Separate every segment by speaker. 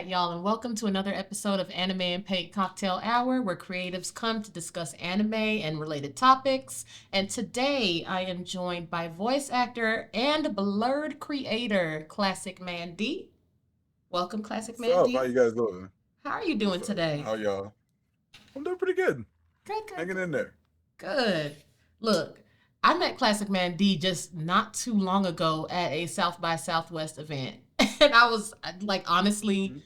Speaker 1: right, y'all, and welcome to another episode of Anime and Paint Cocktail Hour, where creatives come to discuss anime and related topics. And today I am joined by voice actor and blurred creator, Classic Man D. Welcome, Classic
Speaker 2: What's
Speaker 1: Man
Speaker 2: up? How
Speaker 1: D.
Speaker 2: you guys doing?
Speaker 1: How are you
Speaker 2: What's
Speaker 1: doing
Speaker 2: up?
Speaker 1: today?
Speaker 2: How y'all? I'm doing pretty good.
Speaker 1: Good, good,
Speaker 2: Hanging
Speaker 1: good.
Speaker 2: in there.
Speaker 1: Good. Look, I met Classic Man D just not too long ago at a South by Southwest event. And I was like, honestly,
Speaker 2: Mhm.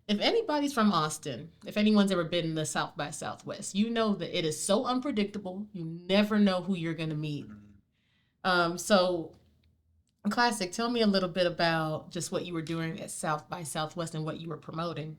Speaker 1: if anybody's from Austin, if anyone's ever been in the South by Southwest, you know that it is so unpredictable. You never know who you're going to meet.
Speaker 2: Mhm.
Speaker 1: So, Classic, tell me a little bit about just what you were doing at South by Southwest and what you were promoting.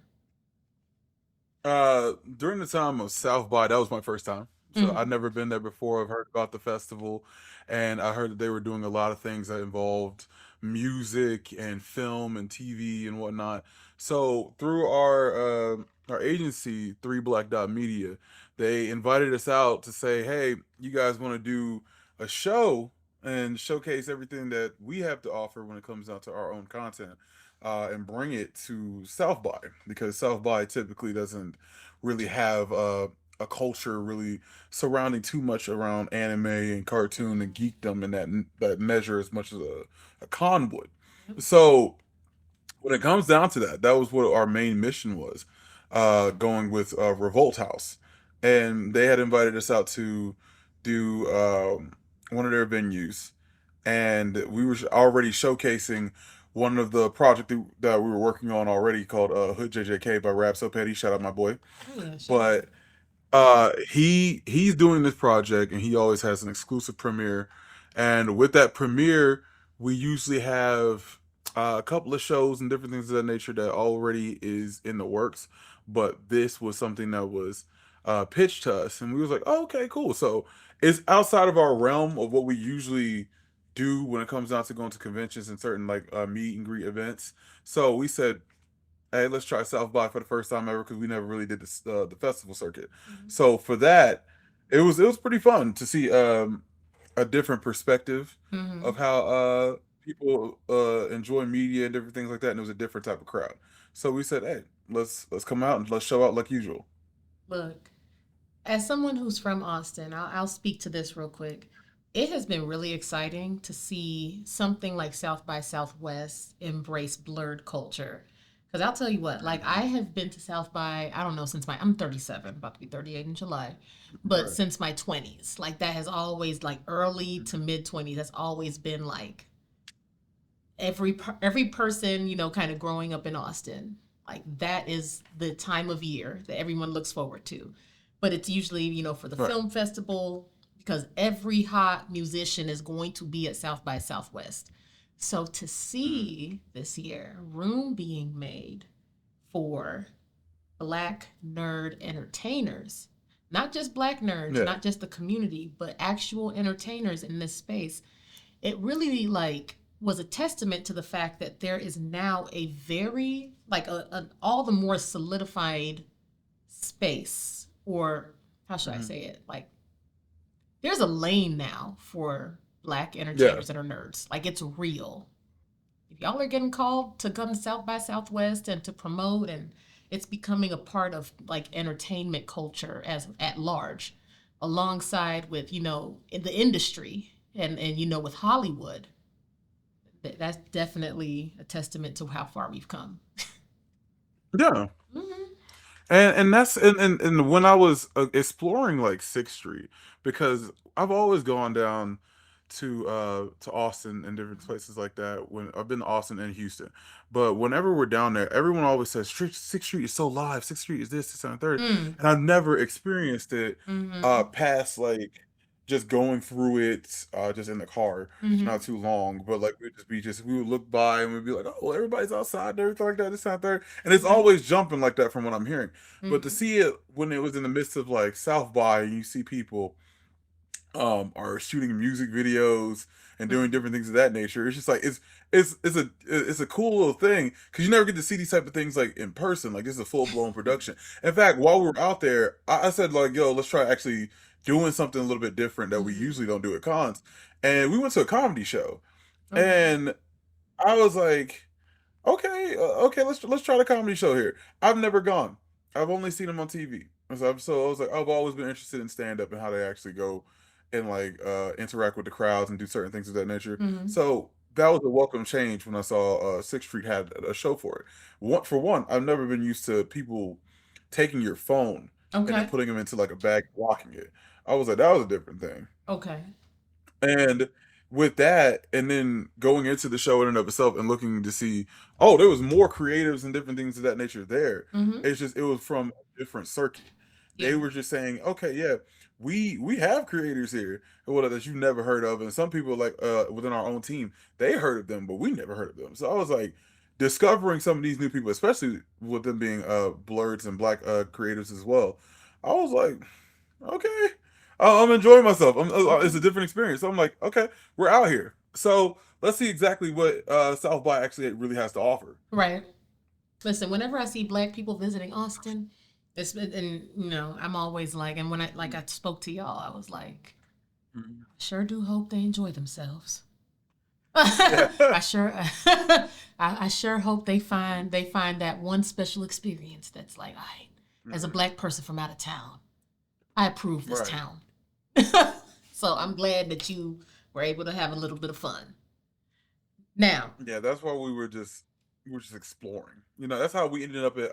Speaker 2: During the time of South by, that was my first time. So I'd
Speaker 1: Mm.
Speaker 2: never been there before. I've heard about the festival, and I heard that they were doing a lot of things that involved music and film and TV and whatnot. So through our agency, Three Black Dot Media, they invited us out to say, "Hey, you guys want to do a show and showcase everything that we have to offer when it comes down to our own content?" And bring it to South by because South by typically doesn't really have a culture really surrounding too much around anime and cartoon and
Speaker 1: Mm-hmm.
Speaker 2: geekdom in that measure as much as a con would.
Speaker 1: Yep.
Speaker 2: So when it comes down to that, that was what our main mission was, going with Revolt House, and they had invited us out to do one of their venues, and we were already showcasing one of the project that we were working on already called Hood JJK by Rap So Petty. Shout out my boy,
Speaker 1: Oh, yeah, shout out.
Speaker 2: but he's doing this project and he always has an exclusive premiere, and with that premiere we usually have a couple of shows and different things of that nature that already is in the works, but this was something that was pitched to us and we was like, oh, okay, cool. So it's outside of our realm of what we usually do when it comes down to going to conventions and certain like meet and greet events. So we said, hey, let's try South by for the first time ever because we never really did this, the festival circuit.
Speaker 1: Mm-hmm.
Speaker 2: So for that, it was pretty fun to see a different perspective
Speaker 1: Mm-hmm.
Speaker 2: of how people enjoy media and different things like that, and it was a different type of crowd. So we said, hey, let's come out and let's show out like usual.
Speaker 1: Look, as someone who's from Austin, I'll speak to this real quick. It has been really exciting to see something like South by Southwest embrace blurred culture. Because I'll tell you what, like I
Speaker 2: Hmm.
Speaker 1: have been to South by, I don't know, since I'm 37, about to be 38 in July, but
Speaker 2: Right.
Speaker 1: since my 20s, like that has always, like early to
Speaker 2: Hmm.
Speaker 1: mid 20s, that's always been like every person, kind of growing up in Austin, like that is the time of year that everyone looks forward to. But it's usually, for the
Speaker 2: Right.
Speaker 1: film festival, because every hot musician is going to be at South by Southwest. So to
Speaker 2: Mm.
Speaker 1: see this year room being made for black nerd entertainers, not just black nerds,
Speaker 2: Yeah.
Speaker 1: not just the community, but actual entertainers in this space, it really like was a testament to the fact that there is now a very like an all the more solidified space, or how should I
Speaker 2: Hmm.
Speaker 1: say it, like there's a lane now for black
Speaker 2: Yeah.
Speaker 1: entertainers that are nerds. Like it's real. If y'all are getting called to come to South by Southwest and to promote, and it's becoming a part of like entertainment culture as at large, alongside with in the industry, and with Hollywood. That's definitely a testament to how far we've come.
Speaker 2: Yeah.
Speaker 1: Mm-hmm.
Speaker 2: And that's and when I was exploring like Sixth Street, because I've always gone down to Austin and different places like that. When I've been to Austin and Houston, but whenever we're down there, everyone always says Sixth Street is so live. Sixth Street is this, and third,
Speaker 1: Mm.
Speaker 2: and I've never experienced it
Speaker 1: Mm-hmm.
Speaker 2: past like just going through it just in the car
Speaker 1: Mm-hmm.
Speaker 2: not too long, but like we would look by and we'd be like, oh, everybody's outside and everything like that, this and third, and it's
Speaker 1: Mm-hmm.
Speaker 2: always jumping like that from what I'm hearing. But to
Speaker 1: Mm-hmm.
Speaker 2: see it when it was in the midst of like South by, and you see people are shooting music videos and doing different things of that nature, it's just like it's a cool little thing because you never get to see these type of things like in person. Like this is a full blown production. In fact, while we were out there, I said like, yo, let's try actually doing something a little bit different that we
Speaker 1: Mm-hmm.
Speaker 2: usually don't do at cons. And we went to a comedy show,
Speaker 1: Okay.
Speaker 2: and I was like, Okay, okay, let's try the comedy show here. I've never gone. I've only seen them on TV. So I was like, I've always been interested in stand up and how they actually go and like interact with the crowds and do certain things of that nature.
Speaker 1: Mm-hmm.
Speaker 2: So that was a welcome change when I saw Sixth Street had a show for it. For one, I've never been used to people taking your phone and then
Speaker 1: Okay.
Speaker 2: putting them into like a bag, and locking it. I was like, that was a different thing.
Speaker 1: Okay.
Speaker 2: And with that, and then going into the show in and of itself and looking to see, oh, there was more creatives and different things of that nature there.
Speaker 1: Mm-hmm.
Speaker 2: It's just it was from a different circuit.
Speaker 1: Yeah.
Speaker 2: They were just saying, okay, yeah, we have creators here that you've never heard of, and some people like within our own team they heard of them, but we never heard of them. So I was like discovering some of these new people, especially with them being blurs and black creators as well. I was like, okay. I'm enjoying myself. It's
Speaker 1: Okay.
Speaker 2: a different experience. So I'm like, okay, we're out here. So let's see exactly what South by actually really has to offer.
Speaker 1: Right. Listen, whenever I see black people visiting Austin, and I'm always like, and when I spoke to y'all, I was like,
Speaker 2: Mhm.
Speaker 1: sure do hope they enjoy themselves.
Speaker 2: Yeah.
Speaker 1: I sure, I sure hope they find that one special experience that's like, I, as a
Speaker 2: Mhm.
Speaker 1: black person from out of town, I approve this
Speaker 2: Right.
Speaker 1: town. So I'm glad that you were able to have a little bit of fun. Now,
Speaker 2: Yeah, that's why we were just exploring. That's how we ended up at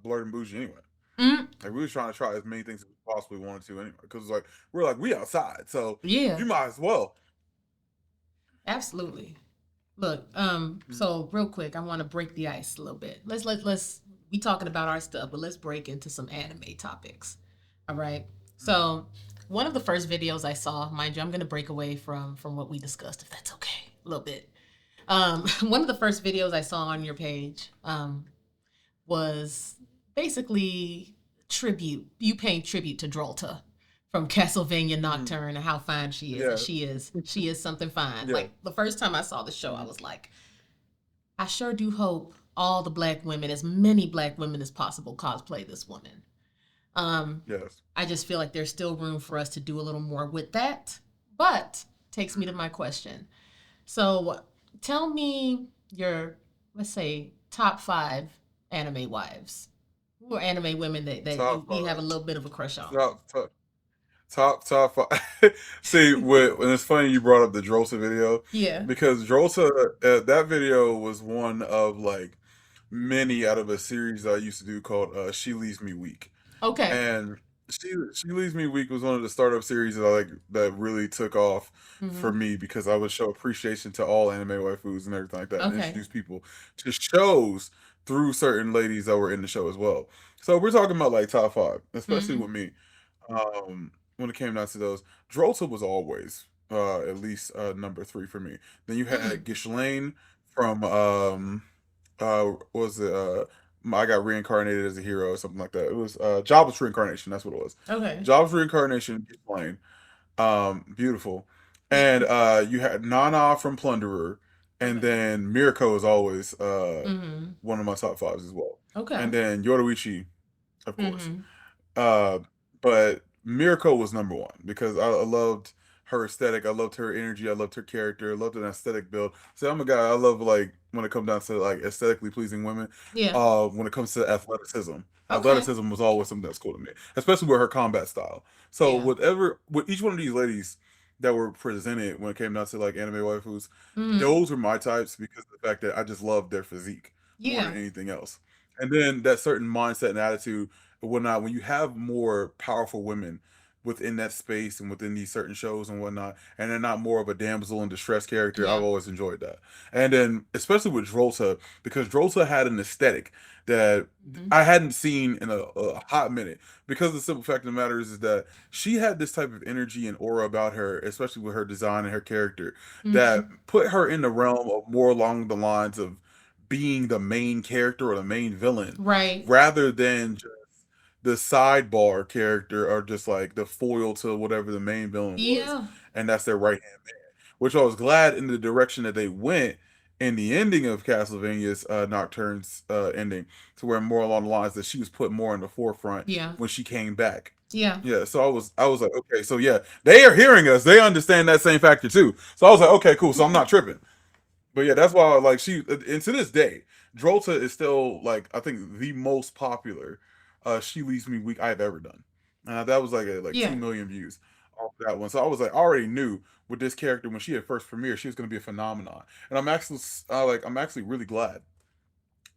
Speaker 2: Blurred and Bougie anyway.
Speaker 1: mm,
Speaker 2: Like we was trying to try as many things as we possibly wanted to anyway. Because like we're like we outside, so
Speaker 1: yeah,
Speaker 2: you might as well.
Speaker 1: absolutely. Look,
Speaker 2: Mhm.
Speaker 1: so real quick, I want to break the ice a little bit. Let's we talking about our stuff, but let's break into some anime topics. All right.
Speaker 2: Mhm.
Speaker 1: So one of the first videos I saw, mind you, I'm gonna break away from what we discussed, if that's okay, a little bit. One of the first videos I saw on your page, was basically tribute. You paying tribute to Drolta from Castlevania
Speaker 2: Mhm.
Speaker 1: Nocturne and how fine she is, and
Speaker 2: Yeah.
Speaker 1: she is something fine.
Speaker 2: Yeah.
Speaker 1: Like the first time I saw the show, I
Speaker 2: Mhm.
Speaker 1: was like, I sure do hope all the black women, as many black women as possible, cosplay this woman. Um,
Speaker 2: Yes.
Speaker 1: I just feel like there's still room for us to do a little more with that. But takes me to
Speaker 2: Mhm.
Speaker 1: my question. So tell me your, let's say, top five anime wives. Who are anime women that
Speaker 2: Top
Speaker 1: you have a
Speaker 2: five.
Speaker 1: little bit of a crush on?
Speaker 2: Top five. See, when it's funny you brought up the Drosa video
Speaker 1: Yeah.
Speaker 2: because Drosa, that video was one of like many out of a series I used to do called "She Leaves Me Weak,"
Speaker 1: Okay.
Speaker 2: and she Leaves Me Weak was one of the startup series that I like that really took off for
Speaker 1: Mm-hmm.
Speaker 2: me because I would show appreciation to all anime waifus and everything like that, and
Speaker 1: Okay.
Speaker 2: introduce people to shows through certain ladies that were in the show as well. So we're talking about like top five, especially
Speaker 1: Mm-hmm.
Speaker 2: with me. When it came down to those, Drolta was always at least number three for me. Then you had
Speaker 1: Mm.
Speaker 2: Ghislaine from what was it I got reincarnated as a hero or something like that. It was Jabba's reincarnation. That's what it was.
Speaker 1: Okay.
Speaker 2: Jabba's reincarnation. Ghislaine, beautiful. And you had Nana from Plunderer, and
Speaker 1: Okay.
Speaker 2: then Mirko is always
Speaker 1: Mm-hmm.
Speaker 2: one of my top fives as well.
Speaker 1: Okay.
Speaker 2: And then Yoruichi, of course.
Speaker 1: Mm-hmm.
Speaker 2: Uh, but Miracle was number one because I loved her aesthetic. I loved her energy. I loved her character. I loved an aesthetic build. So I'm a guy. I love like when it comes down to like aesthetically pleasing women.
Speaker 1: Yeah.
Speaker 2: When it comes to athleticism,
Speaker 1: Okay.
Speaker 2: athleticism was always something that's cool to me, especially with her combat style. So
Speaker 1: Yeah.
Speaker 2: with each one of these ladies that were presented when it came down to like anime waifus,
Speaker 1: Mm-hmm.
Speaker 2: those were my types because of the fact that I just loved their physique more than
Speaker 1: Yeah.
Speaker 2: anything else. And then that certain mindset and attitude and whatnot, when you have more powerful women within that space and within these certain shows and whatnot, and they're not more of a damsel in distress character, I've
Speaker 1: Yeah.
Speaker 2: always enjoyed that. And then, especially with Drolta, because Drolta had an aesthetic that
Speaker 1: Mm-hmm.
Speaker 2: I hadn't seen in a hot minute. Because the simple fact of the matter is that she had this type of energy and aura about her, especially with her design and her character, that
Speaker 1: Mm-hmm.
Speaker 2: put her in the realm of more along the lines of being the main character or the main villain
Speaker 1: Right.
Speaker 2: rather than the sidebar character or just like the foil to whatever the main villain was,
Speaker 1: Yeah.
Speaker 2: and that's their right hand man. Which I was glad in the direction that they went in the ending of Castlevania's Nocturne's ending, to where more along the lines that she was put more in the forefront
Speaker 1: Yeah.
Speaker 2: when she came back.
Speaker 1: Yeah.
Speaker 2: Yeah, so I was like, okay, so yeah, they are hearing us. They understand that same factor too. So I was like, okay, cool. So I'm not tripping. But yeah, that's why like she and to this day, Drolta is still like I think the most popular She Leaves Me Weak I've ever done. That was like
Speaker 1: Yeah.
Speaker 2: 2 million views off that one. So I was like already knew with this character when she had first premiered, she was going to be a phenomenon. And I'm actually really glad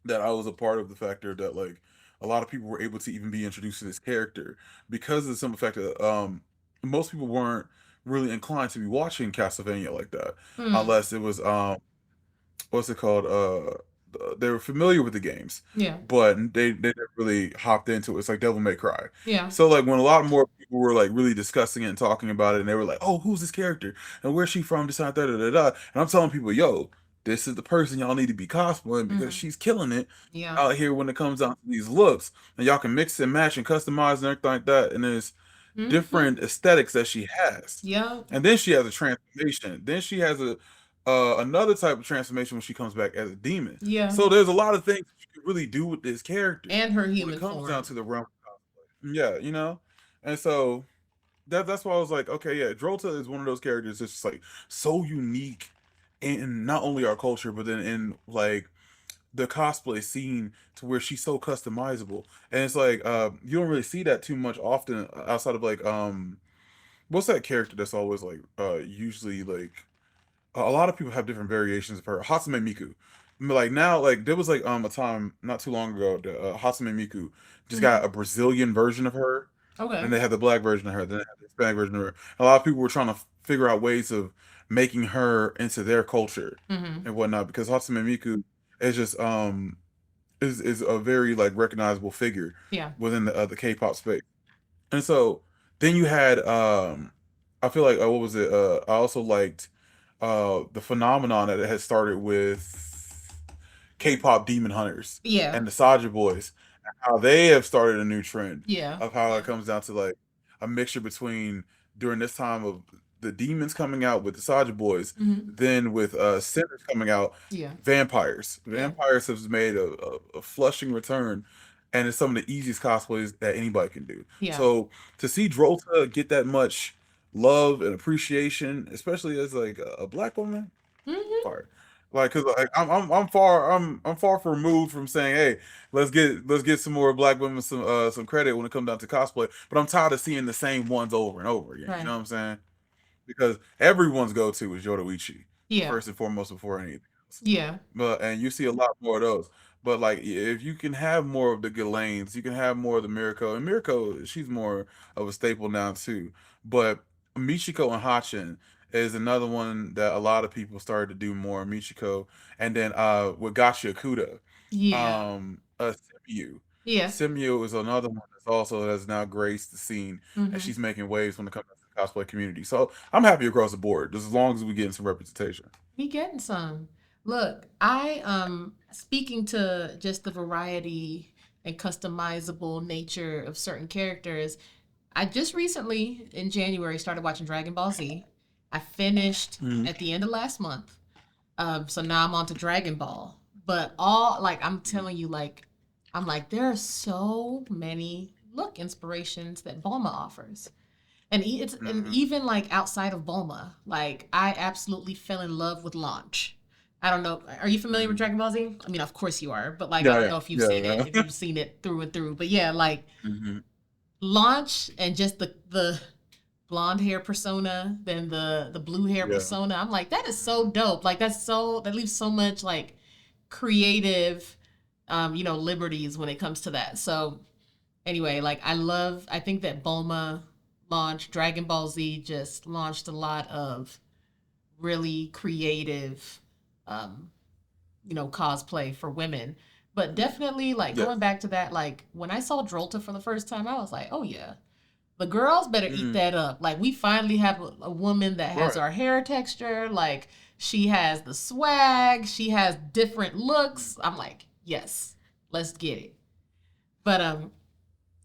Speaker 2: that I was a part of the factor that like a lot of people were able to even be introduced to this character because of the simple fact that most people weren't really inclined to be watching Castlevania like that
Speaker 1: Mm.
Speaker 2: unless it was what's it called? They were familiar with the games,
Speaker 1: Yeah.
Speaker 2: but they never really hopped into it. It's like Devil May Cry.
Speaker 1: Yeah.
Speaker 2: So like when a lot more people were like really discussing it and talking about it, and they were like, "Oh, who's this character? And where's she from?" This, that, da, da, da, da. And I'm telling people, "Yo, this is the person y'all need to be cosplaying because
Speaker 1: Mm-hmm.
Speaker 2: she's killing it
Speaker 1: Yeah.
Speaker 2: out here when it comes down to these looks, and y'all can mix and match and customize and everything like that. And there's
Speaker 1: Mm-hmm.
Speaker 2: different aesthetics that she has,
Speaker 1: Yeah.
Speaker 2: and then she has a transformation. Then she has a another type of transformation when she comes back as a demon.
Speaker 1: Yeah.
Speaker 2: So there's a lot of things you can really do with this character
Speaker 1: And her
Speaker 2: when it
Speaker 1: human
Speaker 2: comes down
Speaker 1: form.
Speaker 2: to the realm of cosplay. Yeah, and so that's why I was like, okay, yeah, Drolta is one of those characters that's just like so unique in not only our culture, but then in like the cosplay scene to where she's so customizable. And it's like you don't really see that too much often outside of like what's that character that's always like usually like a lot of people have different variations of her. Hatsune Miku. Like now, like there was like a time not too long ago that Hatsune Miku just got
Speaker 1: Mm-hmm.
Speaker 2: a Brazilian version of her,
Speaker 1: Okay.
Speaker 2: and they had the black version of her, then they had the Hispanic version of her. A lot of people were trying to figure out ways of making her into their culture
Speaker 1: Mm-hmm.
Speaker 2: and whatnot because Hatsune Miku is just is a very like recognizable figure
Speaker 1: Yeah.
Speaker 2: within the K-pop space. And so then you had I feel like what was it? I also liked the phenomenon that it had started with K-pop Demon Hunters
Speaker 1: Yeah.
Speaker 2: and the Saja Boys, and how they have started a new trend
Speaker 1: Yeah.
Speaker 2: of how it
Speaker 1: Yeah.
Speaker 2: comes down to like a mixture between during this time of the demons coming out with the Saja Boys,
Speaker 1: Mm-hmm.
Speaker 2: then with sinners coming out,
Speaker 1: Yeah.
Speaker 2: vampires.
Speaker 1: Yeah.
Speaker 2: Vampires have made a flushing return, and it's some of the easiest cosplays that anybody can do.
Speaker 1: Yeah.
Speaker 2: So to see Drolta get that much love and appreciation, especially as like a black woman,
Speaker 1: Mm-hmm.
Speaker 2: fire. Like, cause like I'm far from removed from saying, hey, let's get some more black women some credit when it comes down to cosplay. But I'm tired of seeing the same ones over and over again. You know
Speaker 1: Right.
Speaker 2: what I'm saying? Because everyone's go to is Yoruichi
Speaker 1: Yeah.
Speaker 2: first and foremost before anything else.
Speaker 1: Yeah.
Speaker 2: But and you see a lot more of those. But like if you can have more of the Ghislaines, you can have more of the Mirko. And Mirko, she's more of a staple now too. But Michiko and Hachin is another one that a lot of people started to do more. Michiko, and then with Gachia Kuda,
Speaker 1: Yeah.
Speaker 2: Simyu.
Speaker 1: Yeah.
Speaker 2: Simyu is another one that's also has now graced the scene, and
Speaker 1: Mm-hmm.
Speaker 2: she's making waves when it comes to the cosplay community. So I'm happy across the board, just as long as we get some representation.
Speaker 1: We getting some. Look, I speaking to just the variety and customizable nature of certain characters, I just recently in January started watching Dragon Ball Z. I finished
Speaker 2: Mhm.
Speaker 1: at the end of last month. So now I'm on to Dragon Ball. But all like I'm telling you, like I'm like, there are so many look inspirations that Bulma offers. And
Speaker 2: Mhm.
Speaker 1: even like outside of Bulma, like I absolutely fell in love with Launch. I don't know. Are you familiar with
Speaker 2: Mhm.
Speaker 1: Dragon Ball Z? I mean, of course you are, but like I
Speaker 2: Yeah,
Speaker 1: don't
Speaker 2: yeah,
Speaker 1: know if you've
Speaker 2: yeah,
Speaker 1: seen it, if
Speaker 2: yeah.
Speaker 1: you've seen it through and through. But yeah, like
Speaker 2: Mhm.
Speaker 1: Launch and just the blonde hair persona, then the blue hair
Speaker 2: Yeah.
Speaker 1: persona. I'm like, that is so dope. Like that leaves so much like creative liberties when it comes to that. So anyway, like I think that Bulma launched Dragon Ball Z just launched a lot of really creative um, cosplay for women. But definitely like going
Speaker 2: Yes.
Speaker 1: back to that, like when I saw Drolta for the first time, I was like, oh yeah, the girls better eat
Speaker 2: Mhm.
Speaker 1: that up. Like we finally have a woman that has
Speaker 2: Right.
Speaker 1: our hair texture. Like she has the swag. She has different
Speaker 2: Mhm.
Speaker 1: looks. I'm like, yes, let's get it. But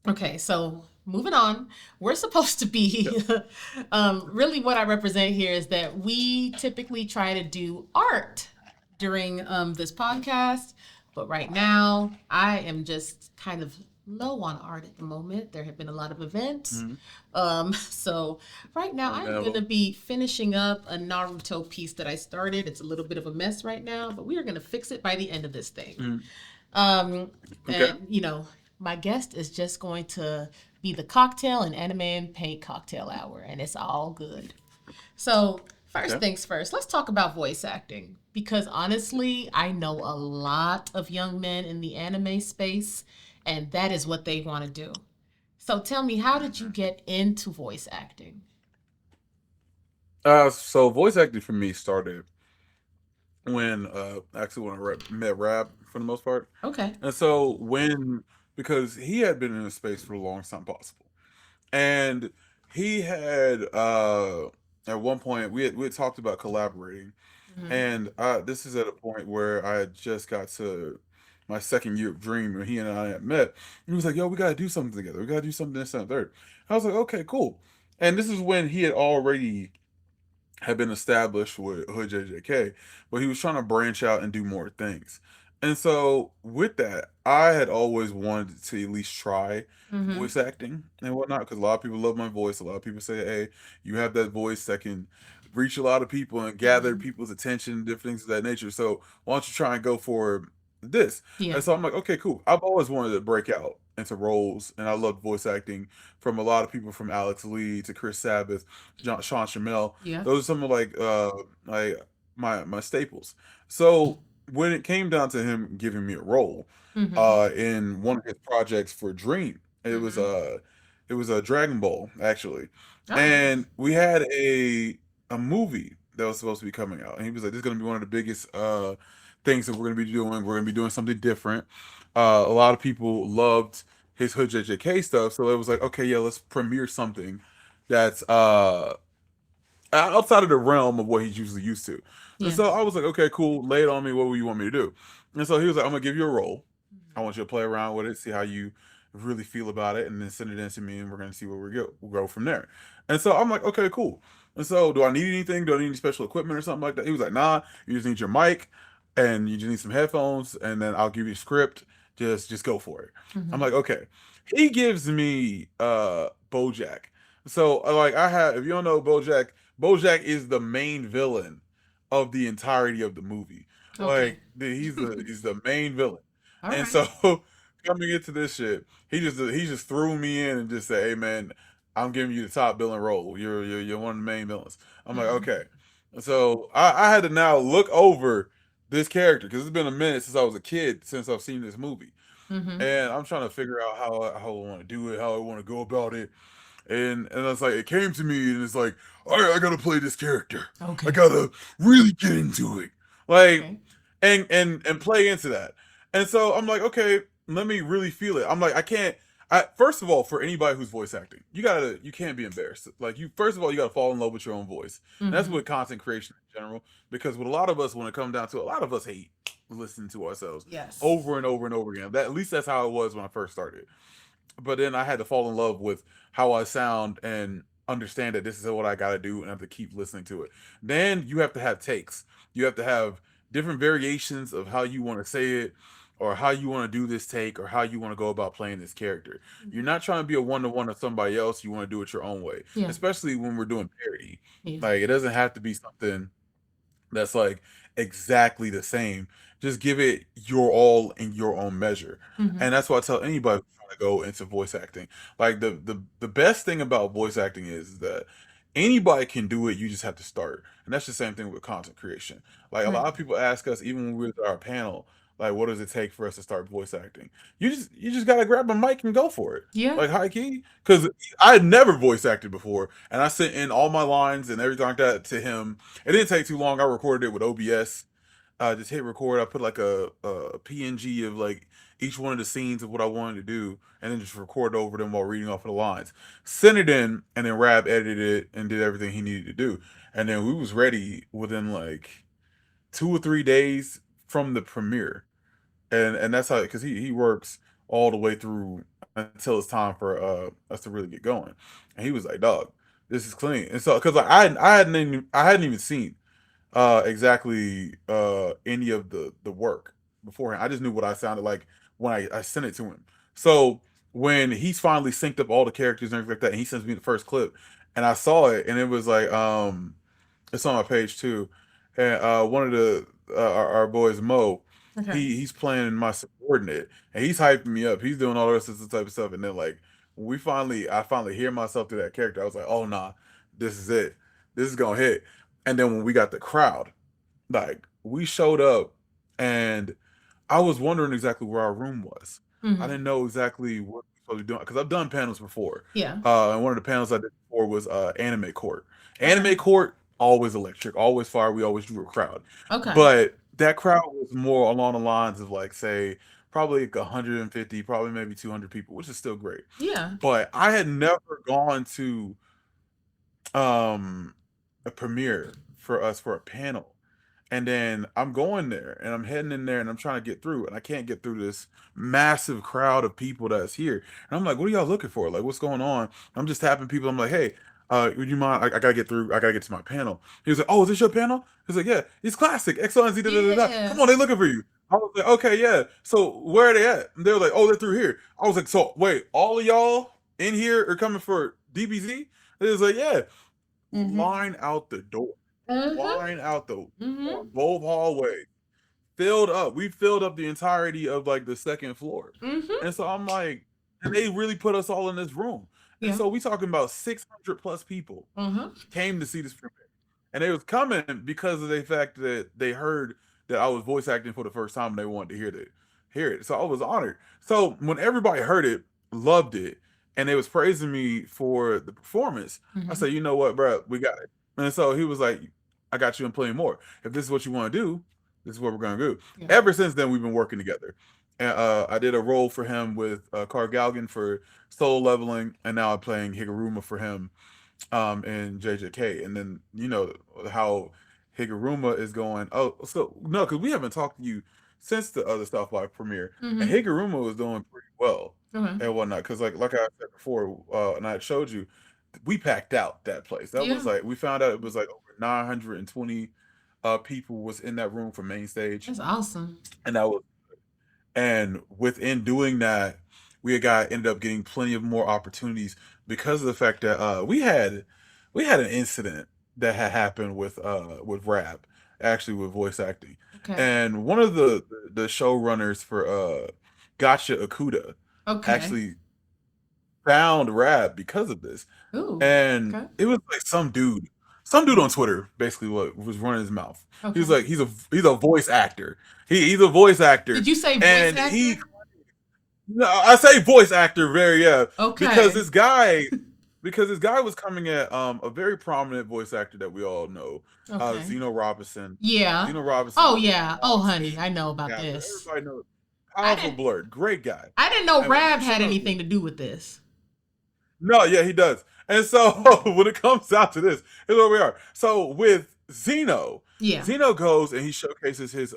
Speaker 1: okay, so moving on, we're supposed to
Speaker 2: Yeah.
Speaker 1: be really what I represent here is that we typically try to do art during this podcast, but right now I am just kind of low on art at the moment. There have been a lot of events.
Speaker 2: Mm-hmm.
Speaker 1: So right now I'm going to
Speaker 2: Understandable.
Speaker 1: be finishing up a Naruto piece that I started. It's a little bit of a mess right now, but we are going to fix it by the end of this thing.
Speaker 2: Mm-hmm. Okay.
Speaker 1: And my guest is just going to be the cocktail and anime and paint cocktail hour, and it's all good. So, first
Speaker 2: Okay.
Speaker 1: things first, let's talk about voice acting because honestly, I know a lot of young men in the anime space, and that is what they want to do. So, tell me, how did you get into voice acting?
Speaker 2: So voice acting for me started when actually when met Rap for the most part.
Speaker 1: Okay.
Speaker 2: And so when because he had been in the space for the longest time possible. And he had at one point we had talked about collaborating.
Speaker 1: Mm-hmm.
Speaker 2: And this is at a point where I had just got to my second year of Dream, and he and I had met. He was like, "Yo, we gotta do something together. We gotta do something this and that, third." I was like, "Okay, cool." And this is when he had been established with Hood JJK, but he was trying to branch out and do more things. And so with that, I had always wanted to at least try
Speaker 1: Mm-hmm.
Speaker 2: voice acting and whatnot because a lot of people love my voice. A lot of people say, "Hey, you have that voice that can reach a lot of people and gather
Speaker 1: Mm-hmm.
Speaker 2: people's attention, different things of that nature. So why don't you try and go for this?"
Speaker 1: Yeah.
Speaker 2: And so I'm like, "Okay, cool." I've always wanted to break out into roles, and I loved voice acting from a lot of people, from Alex Lee to Chris Sabbath, Sean Shamel.
Speaker 1: Yeah.
Speaker 2: Those are some of like my staples. So when it came down to him giving me a role
Speaker 1: Mm-hmm.
Speaker 2: in one of his projects for Dream,
Speaker 1: Mm-hmm.
Speaker 2: it was a Dragon Ball actually,
Speaker 1: Oh,
Speaker 2: and
Speaker 1: nice.
Speaker 2: we had a movie that was supposed to be coming out, and he was like, "This is going to be one of the biggest things that we're going to be doing. We're going to be doing something different." A lot of people loved his Hood JJK stuff, so it was like, "Okay, yeah, let's premiere something that's outside of the realm of what he's usually used to." And so
Speaker 1: Yes.
Speaker 2: I was like, "Okay, cool. Lay it on me. What do you want me to do?" And so he was like, "I'm gonna give you a role. I want you to play around with it, see how you really feel about it, and then send it in to me, and we're gonna see where we go. We'll go from there." And so I'm like, "Okay, cool." And so, do I need anything? Do I need any special equipment or something like that? He was like, "Nah, you just need your mic, and you just need some headphones, and then I'll give you a script. Just go for it." I'm
Speaker 1: Mm-hmm.
Speaker 2: like, "Okay." He gives me BoJack. So like I have, if you don't know BoJack, BoJack is the main villain of the entirety of the movie.
Speaker 1: Okay.
Speaker 2: He's the main villain,
Speaker 1: All
Speaker 2: and
Speaker 1: right.
Speaker 2: so coming into this shit, he just threw me in and just said, "Hey man, I'm giving you the top villain role. You're one of the main villains." I'm like,
Speaker 1: Mm-hmm.
Speaker 2: okay. So I had to now look over this character because it's been a minute since I was a kid since I've seen this movie,
Speaker 1: Mm-hmm.
Speaker 2: and I'm trying to figure out how I want to do it, how I want to go about it, and it's like it came to me and it's like, all right, I gotta play this character. I
Speaker 1: Okay.
Speaker 2: gotta really get into it. Like
Speaker 1: Okay.
Speaker 2: and play into that. And so I'm like, okay, let me really feel it. I'm like, I can't first of all, for anybody who's voice acting, you can't be embarrassed. Like you first of all, you gotta fall in love with your own voice. And that's
Speaker 1: Mm-hmm.
Speaker 2: with content creation in general. Because with a lot of us, when it comes down to it, a lot of us hate listening to ourselves
Speaker 1: Yes.
Speaker 2: over and over and over again. That at least that's how it was when I first started, but then I had to fall in love with how I sound and understand that this is what I got to do and I have to keep listening to it. Then you have to have takes. You have to have different variations of how you want to say it or how you want to do this take or how you want to go about playing this character. You're
Speaker 1: Mm-hmm.
Speaker 2: not trying to be a one to one of somebody else. You want to do it your own way,
Speaker 1: Yeah.
Speaker 2: especially when we're doing parody.
Speaker 1: Yeah.
Speaker 2: Like it doesn't have to be something that's like exactly the same. Just give it your all in your own measure.
Speaker 1: Mm-hmm.
Speaker 2: And that's what I tell anybody who's trying to go into voice acting. Like the best thing about voice acting is that anybody can do it, you just have to start. And that's the same thing with content creation. Like a lot
Speaker 1: Right.
Speaker 2: of people ask us, even when we're at our panel, like what does it take for us to start voice acting? You just gotta grab a mic and go for it.
Speaker 1: Yeah.
Speaker 2: Like high key. Cause I had never voice acted before. And I sent in all my lines and everything like that to him. It didn't take too long. I recorded it with OBS. Just hit record. I put like a PNG of like each one of the scenes of what I wanted to do, and then just record over them while reading off of the lines. Sent it in, and then Rab edited it and did everything he needed to do. And then we was ready within like 2 or 3 days from the premiere. And that's how, because he works all the way through until it's time for us to really get going. And he was like, "Dog, this is clean." And so because like, I hadn't even seen exactly any of the work beforehand. I just knew what I sounded like when I sent it to him. So when he's finally synced up all the characters and everything like that, and he sends me the first clip, and I saw it, and it was like, it's on my page too, and one of the our boys Mo,
Speaker 1: Okay.
Speaker 2: he's playing my subordinate, and he's hyping me up. He's doing all the rest of this type of stuff, and then like I finally hear myself through that character. I was like, oh nah, this is it. This is gonna hit. And then when we got the crowd, like we showed up, and I was wondering exactly where our room was. I
Speaker 1: Mm-hmm.
Speaker 2: didn't know exactly what we were supposed to be doing because I've done panels before.
Speaker 1: Yeah.
Speaker 2: And one of the panels I did before was anime court.
Speaker 1: Okay.
Speaker 2: Anime court always electric, always fire. We always drew a crowd,
Speaker 1: Okay.
Speaker 2: but that crowd was more along the lines of like say probably like 150, probably maybe 200 people, which is still great.
Speaker 1: Yeah.
Speaker 2: But I had never gone to um a premiere for us for a panel, and then I'm going there and I'm heading in there and I'm trying to get through and I can't get through this massive crowd of people that's here. And I'm like, what are y'all looking for? Like, what's going on? I'm just tapping people. I'm like, hey, would you mind? I gotta get through. I gotta get to my panel. He was like, oh, is this your panel? He's like, yeah, it's classic. X, Y, and Z. Da, da, da, da.
Speaker 1: Yeah.
Speaker 2: Come on, they looking for you. I was like, okay, yeah. So where are they at? And they were like, oh, they're through here. I was like, so wait, all of y'all in here are coming for DBZ? They was like, yeah.
Speaker 1: Mm-hmm.
Speaker 2: Line out the door.
Speaker 1: Mm-hmm.
Speaker 2: Line out the
Speaker 1: Mm-hmm.
Speaker 2: on both hallways. Filled up. We filled up the entirety of like the second floor.
Speaker 1: Mm-hmm.
Speaker 2: And so I'm like, and they really put us all in this room. And
Speaker 1: Yeah.
Speaker 2: so we talking about 600 plus people
Speaker 1: Mm-hmm.
Speaker 2: came to see this premiere. And they was coming because of the fact that they heard that I was voice acting for the first time and they wanted to hear it. So I was honored. So when everybody heard it, loved it, and they was praising me for the performance, I
Speaker 1: Mm-hmm.
Speaker 2: said, you know what, bro, we got it. And so he was like, I got you in plenty more. If this is what you want to do, this is what we're gonna do.
Speaker 1: Yeah.
Speaker 2: Ever since then, we've been working together. And I did a role for him with Car Galgan for solo leveling, and now I'm playing Higuruma for him in JJK, and then you know how Higuruma is going. Oh, so no, because we haven't talked to you since the other South by premiere, and
Speaker 1: Mm-hmm.
Speaker 2: Higuruma was doing pretty well
Speaker 1: Okay.
Speaker 2: and whatnot. Because like I said before, and I showed you, we packed out that place. That was
Speaker 1: Yeah.
Speaker 2: like we found out it was like over 920 people was in that room for main stage,
Speaker 1: That's awesome.
Speaker 2: and that was and within doing that, we got ended up getting plenty of more opportunities because of the fact that we had an incident that had happened with rap, actually with voice acting.
Speaker 1: Okay.
Speaker 2: And one of the showrunners for Gotcha Akuda
Speaker 1: Okay.
Speaker 2: actually found rap because of this.
Speaker 1: Ooh.
Speaker 2: And
Speaker 1: Okay.
Speaker 2: it was like some dude on Twitter basically what was running his mouth. He was
Speaker 1: Okay.
Speaker 2: like he's a voice actor. He's a voice
Speaker 1: Did
Speaker 2: actor,
Speaker 1: you say voice
Speaker 2: and he
Speaker 1: actor?
Speaker 2: no, I say voice actor very because
Speaker 1: Okay.
Speaker 2: this guy was coming at a very prominent voice actor that we all know,
Speaker 1: Okay.
Speaker 2: Zeno Robinson.
Speaker 1: Yeah.
Speaker 2: Zeno Robinson
Speaker 1: Oh
Speaker 2: was
Speaker 1: yeah. Oh
Speaker 2: on
Speaker 1: honey,
Speaker 2: stage
Speaker 1: I know about
Speaker 2: after
Speaker 1: this.
Speaker 2: everybody knows
Speaker 1: I
Speaker 2: powerful
Speaker 1: didn't
Speaker 2: blurred, great guy.
Speaker 1: I didn't know
Speaker 2: And when
Speaker 1: Rab
Speaker 2: he
Speaker 1: had
Speaker 2: showed up
Speaker 1: anything to do with this.
Speaker 2: no, yeah, he does. And so
Speaker 1: Okay.
Speaker 2: when it comes down to this, here's where we are. So with Zeno,
Speaker 1: Yeah.
Speaker 2: Zeno goes and he showcases his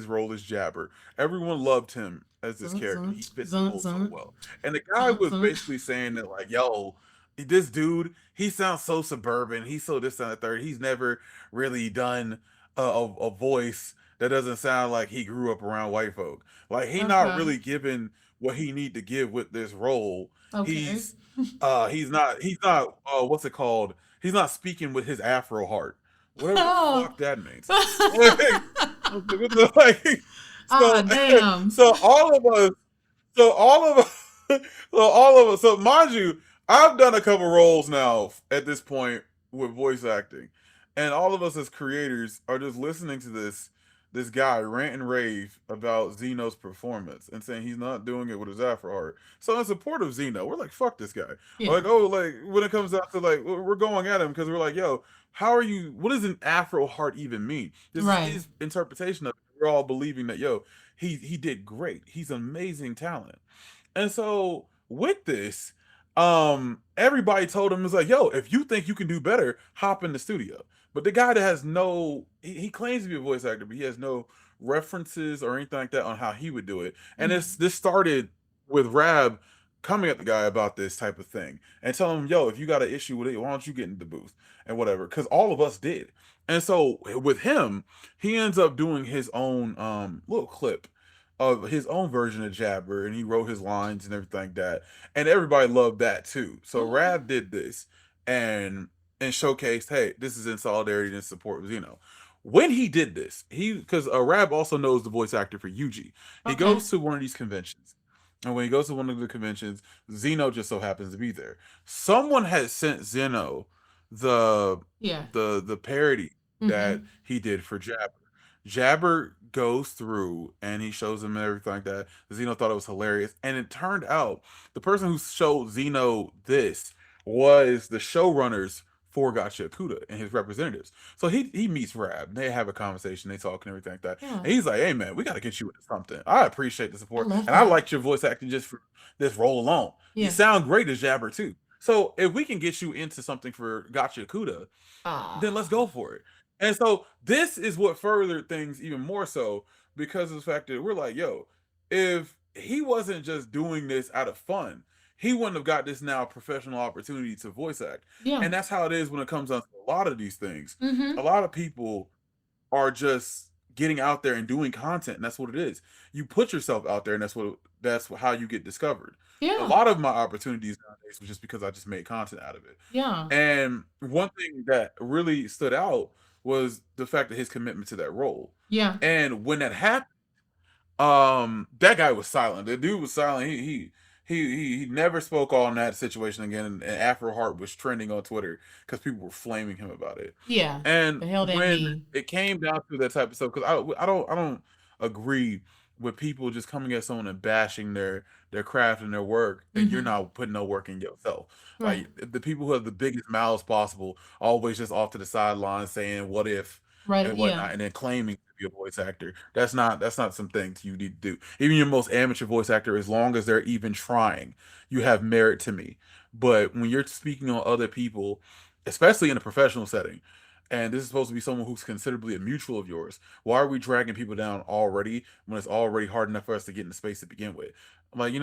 Speaker 2: role as Jabber. Everyone loved him as this
Speaker 1: Zun,
Speaker 2: character.
Speaker 1: zun,
Speaker 2: He fits the
Speaker 1: zun,
Speaker 2: role so
Speaker 1: zun,
Speaker 2: well. And the guy
Speaker 1: zun,
Speaker 2: was
Speaker 1: zun.
Speaker 2: basically saying that like, yo, this dude, he sounds so suburban. He's so this and that third. He's never really done a voice that doesn't sound like he grew up around white folk. Like he not
Speaker 1: Okay.
Speaker 2: really giving what he need to give with this role.
Speaker 1: Okay.
Speaker 2: He's he's not what's it called? He's not speaking with his Afro heart. Whatever the
Speaker 1: Oh.
Speaker 2: fuck that means. Like, like,
Speaker 1: Ah,
Speaker 2: so
Speaker 1: damn.
Speaker 2: so all of us so all of us so all of us so mind you, I've done a couple roles now at this point with voice acting. And all of us as creators are just listening to this guy rant and rave about Zeno's performance and saying he's not doing it with his Afro heart. So in support of Zeno, we're like, fuck this guy.
Speaker 1: Yeah.
Speaker 2: Like, oh, like when it comes down to like we're going at him because we're like, yo, how are you what does an Afro heart even mean? This is
Speaker 1: Right.
Speaker 2: his interpretation of it. We're all believing that, yo, he did great. He's an amazing talent. And so with this, everybody told him, it's like, yo, if you think you can do better, hop in the studio. But the guy that has no he claims to be a voice actor, but he has no references or anything like that on how he would do it. And
Speaker 1: Mhm.
Speaker 2: this started with Rab coming at the guy about this type of thing and telling him, yo, if you got an issue with it, why don't you get in the booth and whatever? Because all of us did. And so with him, he ends up doing his own little clip of his own version of Jabber, and he wrote his lines and everything like that, and everybody loved that too. So
Speaker 1: Oh,
Speaker 2: Rab did this and showcased, hey, this is in solidarity and support of Zeno. When he did this, he because Rab also knows the voice actor for Yuji. He
Speaker 1: okay.
Speaker 2: goes to one of these conventions, and when he goes to one of the conventions, Zeno just so happens to be there. Someone had sent Zeno the
Speaker 1: Yeah.
Speaker 2: the parody that
Speaker 1: Mm-hmm.
Speaker 2: he did for Jabber. Jabber goes through and he shows him and everything like that. Zeno thought it was hilarious, and it turned out the person who showed Zeno this was the showrunners for Gotcha Akuda and his representatives. So he meets Rab. They have a conversation. They talk and everything like that.
Speaker 1: Yeah.
Speaker 2: And he's like, "Hey man, we got to get you into something. I appreciate the
Speaker 1: I
Speaker 2: support,
Speaker 1: love
Speaker 2: and I
Speaker 1: that.
Speaker 2: liked your voice acting just for this role alone. You
Speaker 1: Yeah.
Speaker 2: sound great as Jabber too. So if we can get you into something for Gotcha Akuda, then let's
Speaker 1: Ah.
Speaker 2: go for it." And so this is what furthered things even more so because of the fact that we're like, yo, if he wasn't just doing this out of fun, he wouldn't have got this now professional opportunity to voice act.
Speaker 1: Yeah.
Speaker 2: And that's how it is when it comes down to a lot of these things. A
Speaker 1: Mm-hmm.
Speaker 2: lot of people are just getting out there and doing content, and that's what it is. You put yourself out there, and that's how you get discovered. A
Speaker 1: Yeah.
Speaker 2: lot of my opportunities nowadays was just because I just made content out of it.
Speaker 1: Yeah.
Speaker 2: And one thing that really stood out was the fact that his commitment to that role.
Speaker 1: Yeah.
Speaker 2: And when that happened, that guy was silent. The dude was silent. He never spoke on that situation again. And Afro Heart was trending on Twitter because people were flaming him about it.
Speaker 1: Yeah.
Speaker 2: And
Speaker 1: The hell that
Speaker 2: when
Speaker 1: mean?
Speaker 2: it came down to that type of stuff, because I don't agree with people just coming at someone and bashing their craft and their work, and you're
Speaker 1: Mm-hmm.
Speaker 2: not putting no work in yourself.
Speaker 1: Right.
Speaker 2: Like the people who have the biggest mouths possible, always just off to the sidelines saying "what if"
Speaker 1: Right.
Speaker 2: and
Speaker 1: Yeah.
Speaker 2: whatnot, and then claiming to be a voice actor. That's not some things you need to do. Even your most amateur voice actor, as long as they're even trying, you have merit to me. But when you're speaking on other people, especially in a professional setting, and this is supposed to be someone who's considerably a mutual of yours, why are we dragging people down already when it's already hard enough for us to get into space to begin with? Like,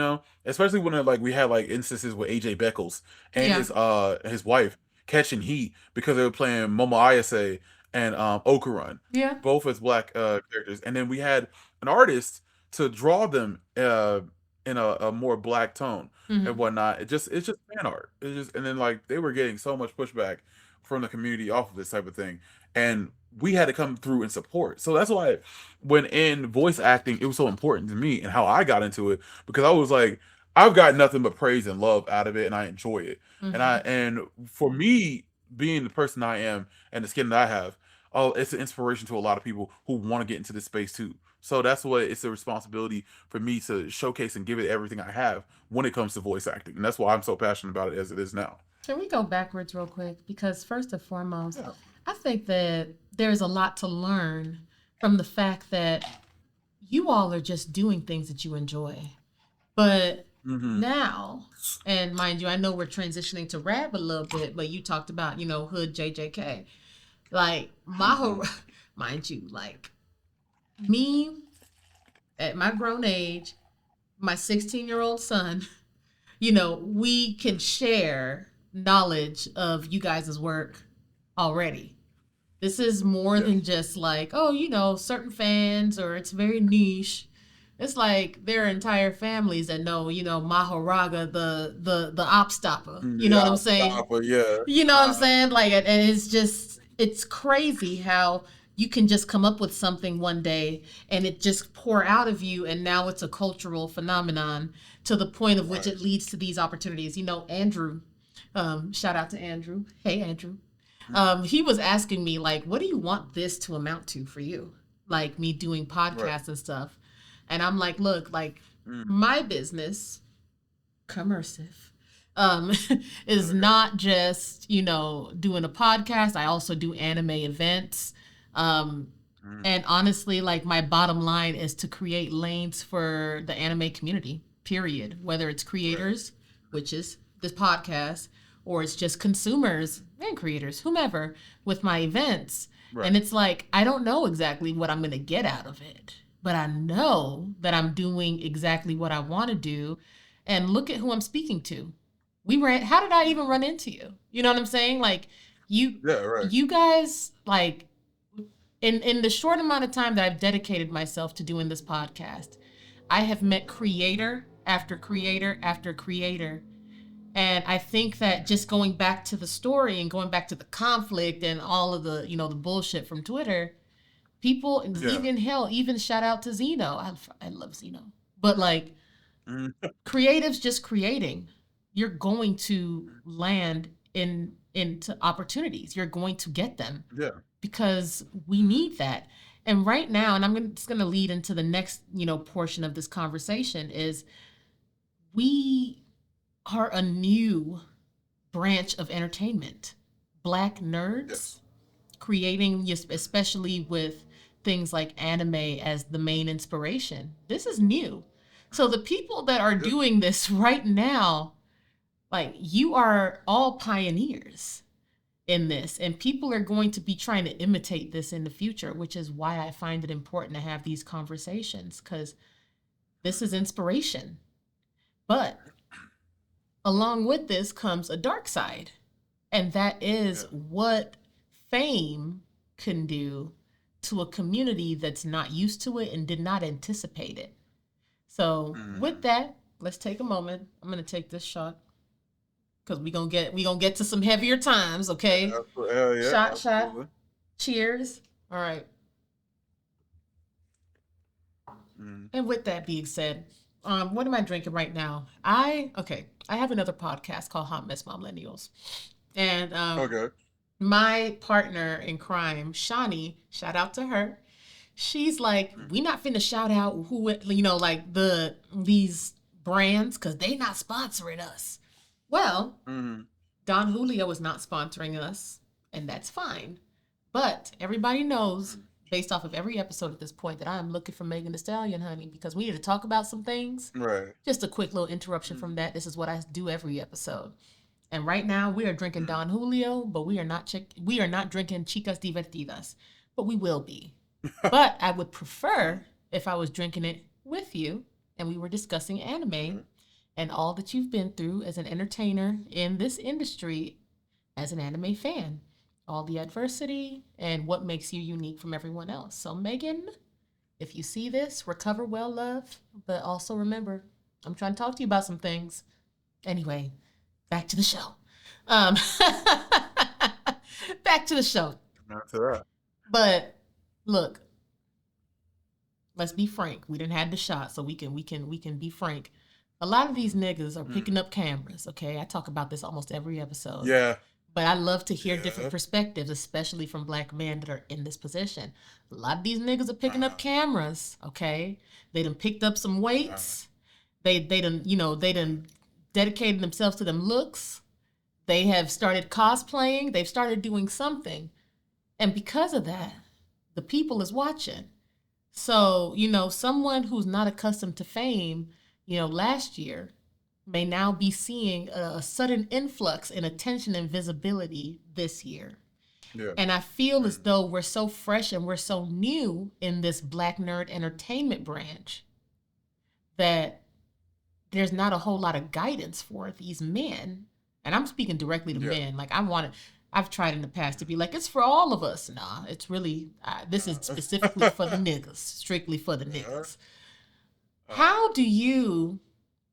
Speaker 2: especially when like we had like instances with AJ Beckles and
Speaker 1: Yeah.
Speaker 2: his wife catching heat because they were playing Momo Ayase and Okarun,
Speaker 1: Yeah.
Speaker 2: both as black characters, and then we had an artist to draw them in a more black tone and
Speaker 1: Mm-hmm.
Speaker 2: whatnot. It's just fan art. It's just and then like they were getting so much pushback from the community off of this type of thing, and we had to come through and support. So that's why when in voice acting, it was so important to me and how I got into it because I was like, I've got nothing but praise and love out of it, and I enjoy it.
Speaker 1: Mm-hmm.
Speaker 2: And for me, being the person I am and the skin that I have, oh, it's an inspiration to a lot of people who want to get into this space too. So that's what it's a responsibility for me to showcase and give it everything I have when it comes to voice acting, and that's why I'm so passionate about it as it is now.
Speaker 1: Can we go backwards real quick? Because first and foremost,
Speaker 2: Yeah.
Speaker 1: I think that there's a lot to learn from the fact that you all are just doing things that you enjoy. But
Speaker 2: Mm-hmm.
Speaker 1: now, and mind you, I know we're transitioning to rap a little bit, but you talked about, Hood JJK. Like,
Speaker 2: Mm-hmm.
Speaker 1: mind you, like me at my grown age, my 16-year-old son, we can share knowledge of you guys' work already. This is more
Speaker 2: Yes.
Speaker 1: than just like, oh, certain fans or it's very niche. It's like there are entire families that know, Mahoraga, the op stopper. You know what
Speaker 2: Yeah.
Speaker 1: I'm saying?
Speaker 2: Stop. But yeah.
Speaker 1: You know what I'm
Speaker 2: Uh,
Speaker 1: saying? Like, and it's crazy how you can just come up with something one day and it just pour out of you, and now it's a cultural phenomenon to the point of which
Speaker 2: right.
Speaker 1: it leads to these opportunities. Andrew, shout out to Andrew. Hey, Andrew. He was asking me like, what do you want this to amount to for you? Like me doing
Speaker 2: Right.
Speaker 1: podcasts and stuff. And I'm like, look, like
Speaker 2: Mm.
Speaker 1: my business, commercive, um, is
Speaker 2: Okay.
Speaker 1: not just, doing a podcast. I also do anime events. Um,
Speaker 2: Mm.
Speaker 1: and honestly, like my bottom line is to create lanes for the anime community, period. Whether it's
Speaker 2: Right.
Speaker 1: creators, which is this podcast, or it's just consumers and creators, whomever, with my events.
Speaker 2: Right.
Speaker 1: And it's like, I don't know exactly what I'm going to get out of it, but I know that I'm doing exactly what I want to do. And look at who I'm speaking to. How did I even run into you? You know what I'm saying? Like, you,
Speaker 2: Yeah. Right.
Speaker 1: you guys, like, in the short amount of time that I've dedicated myself to doing this podcast, I have met creator after creator after creator. And I think that just going back to the story and going back to the conflict and all of the, the bullshit from Twitter, people,
Speaker 2: Yeah.
Speaker 1: even hell, even shout out to Zeno. I love Zeno. But like,
Speaker 2: Mm,
Speaker 1: creatives just creating, you're going to land into opportunities. You're going to get them
Speaker 2: yeah.
Speaker 1: because we need that. And right now, and just going to lead into the next, portion of this conversation is we are a new branch of entertainment. Black nerds
Speaker 2: Yes.
Speaker 1: creating, especially with things like anime as the main inspiration. This is new. So the people that are
Speaker 2: Yeah.
Speaker 1: doing this right now, like, you are all pioneers in this, and people are going to be trying to imitate this in the future, which is why I find it important to have these conversations, because this is inspiration. But along with this comes a dark side, and that is
Speaker 2: Yeah.
Speaker 1: what fame can do to a community that's not used to it and did not anticipate it. So with
Speaker 2: Mm.
Speaker 1: that, let's take a moment. I'm gonna take this shot because we gonna get to some heavier times. Okay,
Speaker 2: Hell yeah,
Speaker 1: shot.
Speaker 2: absolutely.
Speaker 1: Cheers. All right.
Speaker 2: Mm.
Speaker 1: And with that being said, what am I drinking right now? I have another podcast called Hot Mess Millennials, and
Speaker 2: Okay.
Speaker 1: my partner in crime, Shawnee, shout out to her. She's like,
Speaker 2: Mm.
Speaker 1: we not finna shout out who, like these brands because they not sponsoring us. Well,
Speaker 2: Mm.
Speaker 1: Don Julio is not sponsoring us, and that's fine. But everybody knows,
Speaker 2: Mm.
Speaker 1: based off of every episode at this point, that I am looking for Megan Thee Stallion, honey, because we need to talk about some things.
Speaker 2: Right.
Speaker 1: Just a quick little interruption
Speaker 2: Mm.
Speaker 1: from that. This is what I do every episode. And right now we are drinking
Speaker 2: Mm.
Speaker 1: Don Julio, but we are not drinking Chicas Divertidas, but we will be. But I would prefer if I was drinking it with you and we were discussing anime and all that you've been through as an entertainer in this industry as an anime fan. All the adversity and what makes you unique from everyone else. So, Megan, if you see this, recover well, love. But also remember, I'm trying to talk to you about some things. Anyway, back to the show. Um, back to the show.
Speaker 2: Not to that.
Speaker 1: But look, let's be frank. We didn't have the shot, so we can be frank. A lot of these niggas are
Speaker 2: Mm.
Speaker 1: picking up cameras. Okay, I talk about this almost every episode.
Speaker 2: Yeah.
Speaker 1: But I love to hear different
Speaker 2: Yeah.
Speaker 1: perspectives, especially from black men that are in this position. A lot of these niggas are picking
Speaker 2: Uh-huh.
Speaker 1: up cameras. Okay, they done picked up some
Speaker 2: Uh-huh.
Speaker 1: weights. They done dedicated themselves to them looks. They have started cosplaying. They've started doing something, and because of that, the people is watching. So, someone who's not accustomed to fame, last year may now be seeing a sudden influx in attention and visibility this year.
Speaker 2: Yeah.
Speaker 1: And I feel as
Speaker 2: Mm.
Speaker 1: though we're so fresh and we're so new in this black nerd entertainment branch that there's not a whole lot of guidance for these men. And I'm speaking directly to
Speaker 2: Yeah.
Speaker 1: men. Like, I've tried in the past to be like, it's for all of us. Nah, it's really, this is specifically for the niggas, strictly for the
Speaker 2: Uh-huh.
Speaker 1: niggas. How do you,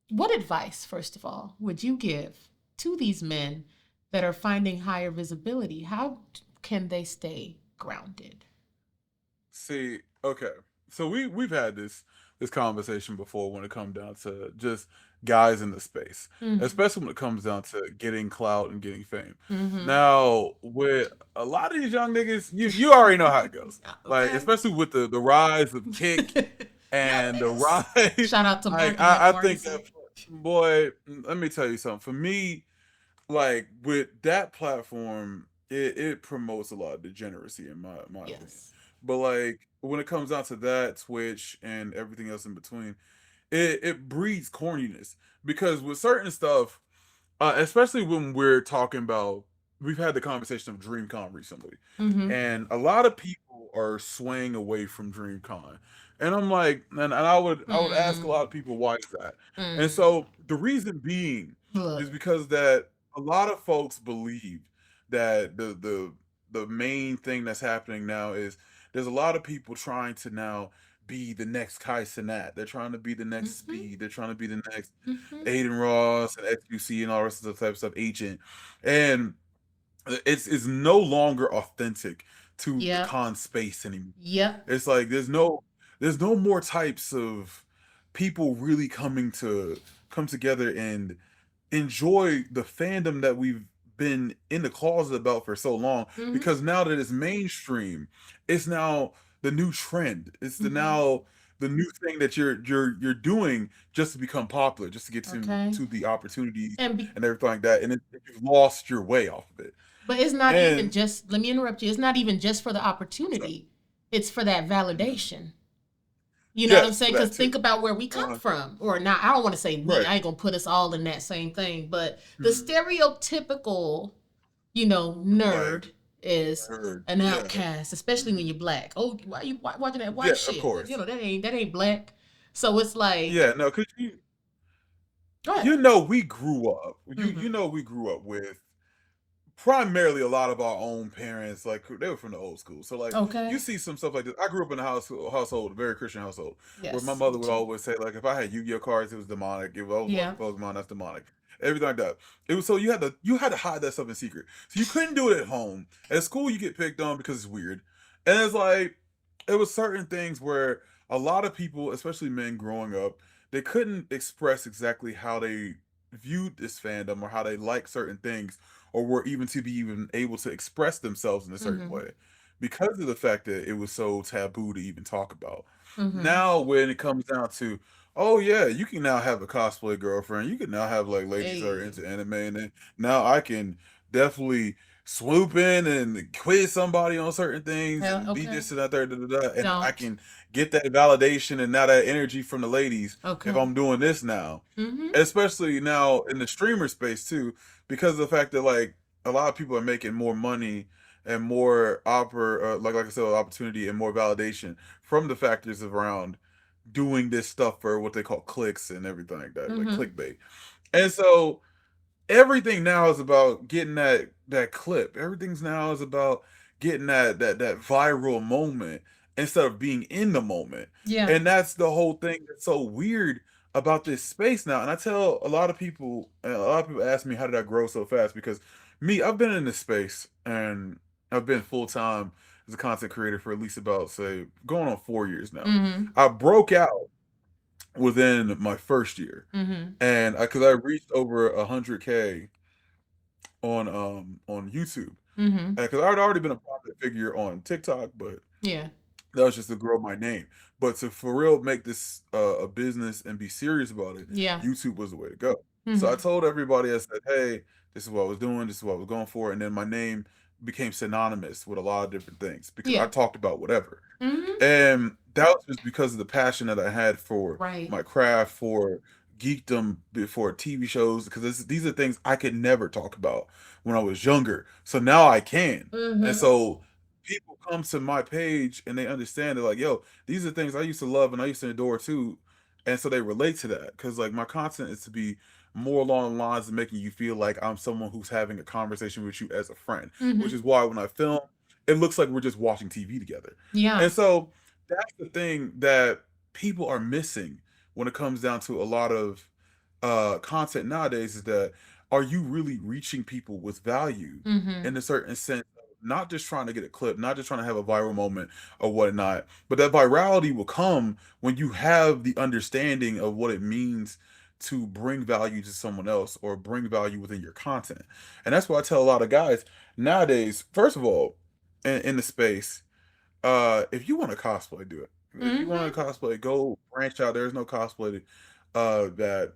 Speaker 1: what advice, first of all, would you give to these men that are finding higher visibility? How can they stay grounded?
Speaker 2: See, okay. So we've had this conversation before when it comes down to just guys in the space,
Speaker 1: Mm-hmm.
Speaker 2: especially when it comes down to getting clout and getting fame.
Speaker 1: Mm-hmm.
Speaker 2: Now, with a lot of these young niggas, you already know how it goes. Like,
Speaker 1: Okay.
Speaker 2: especially with the rise of Kick
Speaker 1: Young
Speaker 2: and the
Speaker 1: niggas.
Speaker 2: rise,
Speaker 1: Shout out to
Speaker 2: like
Speaker 1: Marky
Speaker 2: I think
Speaker 1: Marcy.
Speaker 2: that boy, let me tell you something. For me, like with that platform, it promotes a lot of degeneracy in my opinion.
Speaker 1: Yes.
Speaker 2: But like when it comes down to that, Twitch and everything else in between, it breeds corniness because with certain stuff, especially when we're talking about, we've had the conversation of DreamCon recently,
Speaker 1: Mm-hmm.
Speaker 2: and a lot of people are swaying away from DreamCon, and I'm like, and I would ask a
Speaker 1: Mm,
Speaker 2: lot of people why is that, and
Speaker 1: mm.
Speaker 2: so the reason being is
Speaker 1: Look.
Speaker 2: because that a lot of folks believe that the main thing that's happening now is there's a lot of people trying to now be the next Kai Cenat. They're trying to be the next
Speaker 1: Mhm.
Speaker 2: Speed. They're trying to be the next
Speaker 1: Mhm.
Speaker 2: Aiden Ross and XQC and all the rest of the type of stuff, Agent. And it's no longer authentic to the
Speaker 1: Yep.
Speaker 2: con space anymore.
Speaker 1: Yep.
Speaker 2: It's like there's no more types of people really coming to come together and enjoy the fandom that we've been in the closet about for so long,
Speaker 1: Mhm.
Speaker 2: because now that it's mainstream, it's now the new trend. It's the
Speaker 1: Mhm.
Speaker 2: now the new thing that you're doing just to become popular, just to get
Speaker 1: Okay.
Speaker 2: to the opportunities
Speaker 1: And be,
Speaker 2: and everything like that, and you've lost your way off of it.
Speaker 1: but it's not even
Speaker 2: And
Speaker 1: just. Let me interrupt you. It's not even just for the
Speaker 2: so,
Speaker 1: opportunity. It's for that
Speaker 2: mhm.
Speaker 1: validation. You know what I'm
Speaker 2: Yes,
Speaker 1: saying?
Speaker 2: for
Speaker 1: Because
Speaker 2: that
Speaker 1: think
Speaker 2: too.
Speaker 1: about where we come
Speaker 2: Uh,
Speaker 1: from. Or not, I don't want to say we.
Speaker 2: right.
Speaker 1: I ain't gonna put us all in that same thing. But the
Speaker 2: Mhm.
Speaker 1: stereotypical,
Speaker 2: Like
Speaker 1: nerd is
Speaker 2: heard.
Speaker 1: an
Speaker 2: Yeah.
Speaker 1: outcast, especially when
Speaker 2: Mhm.
Speaker 1: you're black. Oh, why you watching that
Speaker 2: Yeah,
Speaker 1: white
Speaker 2: of
Speaker 1: shit?
Speaker 2: course.
Speaker 1: That ain't black. So it's like,
Speaker 2: Yeah, no, cause
Speaker 1: go ahead.
Speaker 2: we grew up. You
Speaker 1: Mm-hmm.
Speaker 2: know we grew up with primarily a lot of our own parents, like they were from the old school. So like you
Speaker 1: Okay.
Speaker 2: see some stuff like this. I grew up in a household, a very Christian household, where my
Speaker 1: Yes, me
Speaker 2: mother would
Speaker 1: too.
Speaker 2: always say, like, if I had Yu-Gi-Oh cards, it was demonic. If I was
Speaker 1: Yeah.
Speaker 2: watching Pokemon, that's demonic. Everything like that. It was so you had to hide that stuff in secret. So you couldn't do it at home. At school you get picked on because it's weird. And it's like it was certain things where a lot of people, especially men growing up, they couldn't express exactly how they viewed this fandom or how they like certain things, or were even to be even able to express themselves in a certain
Speaker 1: Mm-hmm.
Speaker 2: way, because of the fact that it was so taboo to even talk about.
Speaker 1: Mm-hmm.
Speaker 2: Now when it comes down to, oh yeah, you can now have a cosplay girlfriend, you can now have like ladies that are
Speaker 1: Hey.
Speaker 2: into anime, and then now I can definitely swoop in and quiz somebody on certain things
Speaker 1: Hell,
Speaker 2: and be
Speaker 1: okay.
Speaker 2: this and that, there, da, da, da, and I
Speaker 1: Don't.
Speaker 2: can get that validation and now that energy from the ladies if
Speaker 1: Okay.
Speaker 2: I'm doing this now.
Speaker 1: Mm-hmm.
Speaker 2: Especially now in the streamer space too, because of the fact that like a lot of people are making more money and more like I said, opportunity and more validation from the factors around doing this stuff for what they call clicks and everything like that, like
Speaker 1: Mm-hmm.
Speaker 2: clickbait. And so everything now is about getting that clip. Everything's now is about getting that viral moment instead of being in the moment.
Speaker 1: Yeah.
Speaker 2: And that's the whole thing that's so weird about this space now. And I tell a lot of people, and a lot of people ask me how did I grow so fast, because me, I've been in this space and I've been full time as a content creator for at least about, say, going on 4 years now.
Speaker 1: Mm-hmm.
Speaker 2: I broke out within my first year,
Speaker 1: Mm-hmm.
Speaker 2: and because I reached over 100K on YouTube,
Speaker 1: Mm-hmm.
Speaker 2: because I'd already been a prominent figure on TikTok, but
Speaker 1: Yeah.
Speaker 2: that was just to grow my name. But to for real make this a business and be serious about it,
Speaker 1: Yeah.
Speaker 2: YouTube was the way to go. So I
Speaker 1: Mm-hmm.
Speaker 2: told everybody, I said, "Hey, this is what I was doing. This is what I was going for," and then my name became synonymous with a lot of different things because I
Speaker 1: Yeah.
Speaker 2: talked about whatever.
Speaker 1: Mm-hmm.
Speaker 2: And that was just because of the passion that I had for
Speaker 1: Right.
Speaker 2: my craft, for geekdom, before TV shows, because these are things I could never talk about when I was younger. So now I can. And
Speaker 1: Mm-hmm.
Speaker 2: so people come to my page and they understand, they're like, yo, these are things I used to love and I used to adore too. And so they relate to that. Because like my content is to be more along the lines of making you feel like I'm someone who's having a conversation with you as a friend. Which
Speaker 1: Mm-hmm.
Speaker 2: is why when I film, it looks like we're just watching TV together.
Speaker 1: Yeah.
Speaker 2: And so that's the thing that people are missing when it comes down to a lot of content nowadays, is that are you really reaching people with value
Speaker 1: Mm-hmm.
Speaker 2: in a certain sense, not just trying to get a clip, not just trying to have a viral moment or whatnot, but that virality will come when you have the understanding of what it means to bring value to someone else or bring value within your content. And that's why I tell a lot of guys nowadays, first of all, in the space, if you want to cosplay, do it. If you want
Speaker 1: Mm-hmm.
Speaker 2: to cosplay, go branch out. There's no cosplay that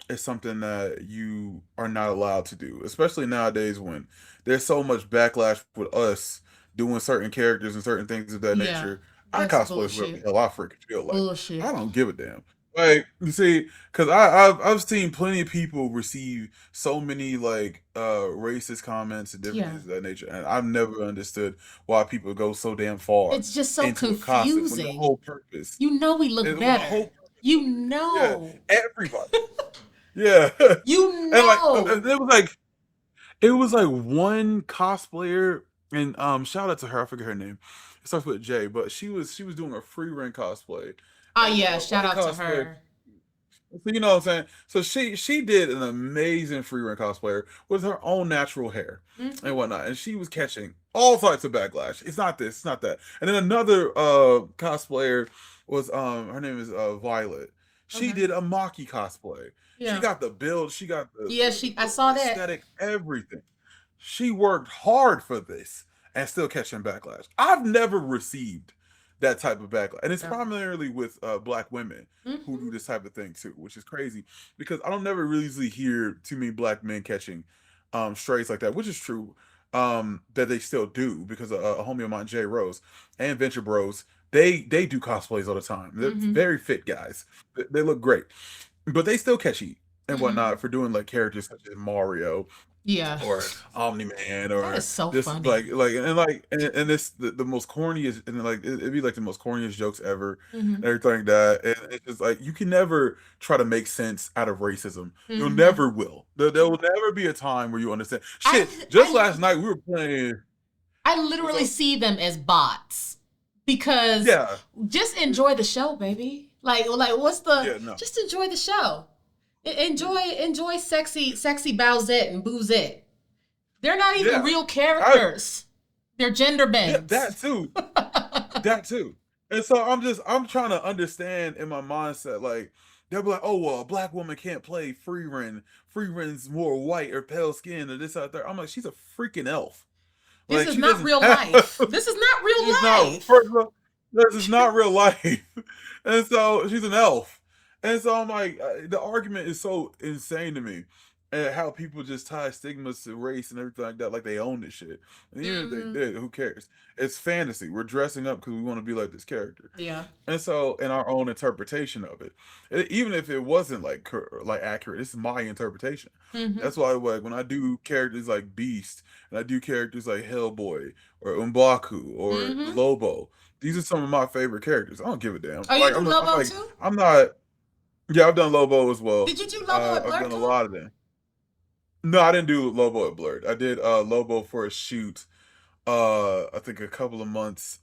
Speaker 2: is something that you are not allowed to do, especially nowadays when there's so much backlash with us doing certain characters and certain things of that
Speaker 1: Yeah.
Speaker 2: nature. I
Speaker 1: That's
Speaker 2: cosplay whatever the
Speaker 1: bullshit.
Speaker 2: hell I freaking feel like. I
Speaker 1: Bullshit.
Speaker 2: don't give a damn. Like you see, because I've seen plenty of people receive so many like racist comments and different
Speaker 1: Yeah.
Speaker 2: things of that nature, and I've never understood why people go so damn far
Speaker 1: It's just so
Speaker 2: into a costume
Speaker 1: confusing. We look
Speaker 2: when the whole
Speaker 1: better.
Speaker 2: purpose,
Speaker 1: You
Speaker 2: yeah,
Speaker 1: know.
Speaker 2: everybody. Yeah.
Speaker 1: You
Speaker 2: And like
Speaker 1: know.
Speaker 2: it was like one cosplayer, and shout out to her, I forget her name. starts with J, but she was doing a free run cosplay,
Speaker 1: Oh
Speaker 2: and
Speaker 1: yeah, shout
Speaker 2: white
Speaker 1: out to
Speaker 2: cosplayer.
Speaker 1: her.
Speaker 2: So you know what I'm saying? So she did an amazing free run cosplayer with her own natural hair and
Speaker 1: Hmm.
Speaker 2: whatnot, and she was catching all types of backlash. It's not this, it's not that. And then another cosplayer was her name is Violet. She
Speaker 1: Okay.
Speaker 2: did a Maki cosplay. She
Speaker 1: Yeah.
Speaker 2: got the build, she got
Speaker 1: Yeah, I
Speaker 2: the
Speaker 1: saw that.
Speaker 2: aesthetic, everything. She worked hard for this and still catching backlash. I've never received that type of backlash, and it's
Speaker 1: Yeah.
Speaker 2: primarily with black women who
Speaker 1: Hmm.
Speaker 2: do this type of thing too, which is crazy because I don't never really usually hear too many black men catching strays like that, which is true. That they still do because a homie of mine, Jay Rose, and Venture Bros, they do cosplays all the time. They're
Speaker 1: Hmm.
Speaker 2: very fit guys. They look great, but they still catch heat and
Speaker 1: Hmm.
Speaker 2: whatnot for doing like characters such as Mario
Speaker 1: Yeah.
Speaker 2: or Omni Man
Speaker 1: That is
Speaker 2: or
Speaker 1: so
Speaker 2: this
Speaker 1: funny.
Speaker 2: and this the most corniest and like it'd be like the most corniest jokes ever and
Speaker 1: Hmm.
Speaker 2: everything like that, and it's just like you can never try to make sense out of racism. You'll
Speaker 1: Hmm.
Speaker 2: never will. There will never be a time where you understand
Speaker 1: I
Speaker 2: shit. Just last night we were playing.
Speaker 1: I
Speaker 2: What's
Speaker 1: literally
Speaker 2: up?
Speaker 1: see them as bots because
Speaker 2: Yeah.
Speaker 1: just enjoy the show, baby. Like what's the
Speaker 2: Yeah, no.
Speaker 1: just enjoy the show. Enjoy sexy Bowsette and Boozette. They're not even
Speaker 2: Yeah.
Speaker 1: real
Speaker 2: I
Speaker 1: characters. They're gender
Speaker 2: yeah,
Speaker 1: bends.
Speaker 2: that too. That too. And so I'm trying to understand in my mindset, like they'll be like, oh well, a black woman can't play free run. Free run's more white or pale skin or this out there. I'm like, she's a freaking elf.
Speaker 1: This
Speaker 2: Like
Speaker 1: is
Speaker 2: she
Speaker 1: not
Speaker 2: doesn't
Speaker 1: real
Speaker 2: have
Speaker 1: life. This is not real
Speaker 2: it's not
Speaker 1: life.
Speaker 2: first of all, this is not real life. And so she's an elf. And so I'm like, the argument is so insane to me. And how people just tie stigmas to race and everything like that, like they own this shit. And even if they
Speaker 1: Hmm.
Speaker 2: did, who cares? It's fantasy. We're dressing up because we want to be like this character.
Speaker 1: Yeah.
Speaker 2: And so, in our own interpretation of it, even if it wasn't like accurate, this is my interpretation.
Speaker 1: Hmm.
Speaker 2: That's why, like, when I do characters like Beast and I do characters like Hellboy or Umbaku or
Speaker 1: Hmm.
Speaker 2: Lobo, these are some of my favorite characters. I don't give a damn.
Speaker 1: Oh, you
Speaker 2: Like,
Speaker 1: do
Speaker 2: I'm
Speaker 1: Lobo
Speaker 2: like,
Speaker 1: too?
Speaker 2: I'm not. Yeah, I've done Lobo as well.
Speaker 1: Did you do Lobo at
Speaker 2: I've done a
Speaker 1: BlurCon?
Speaker 2: lot of them. No, I didn't do Lobo at Blurred. I did Lobo for a shoot I think a couple of months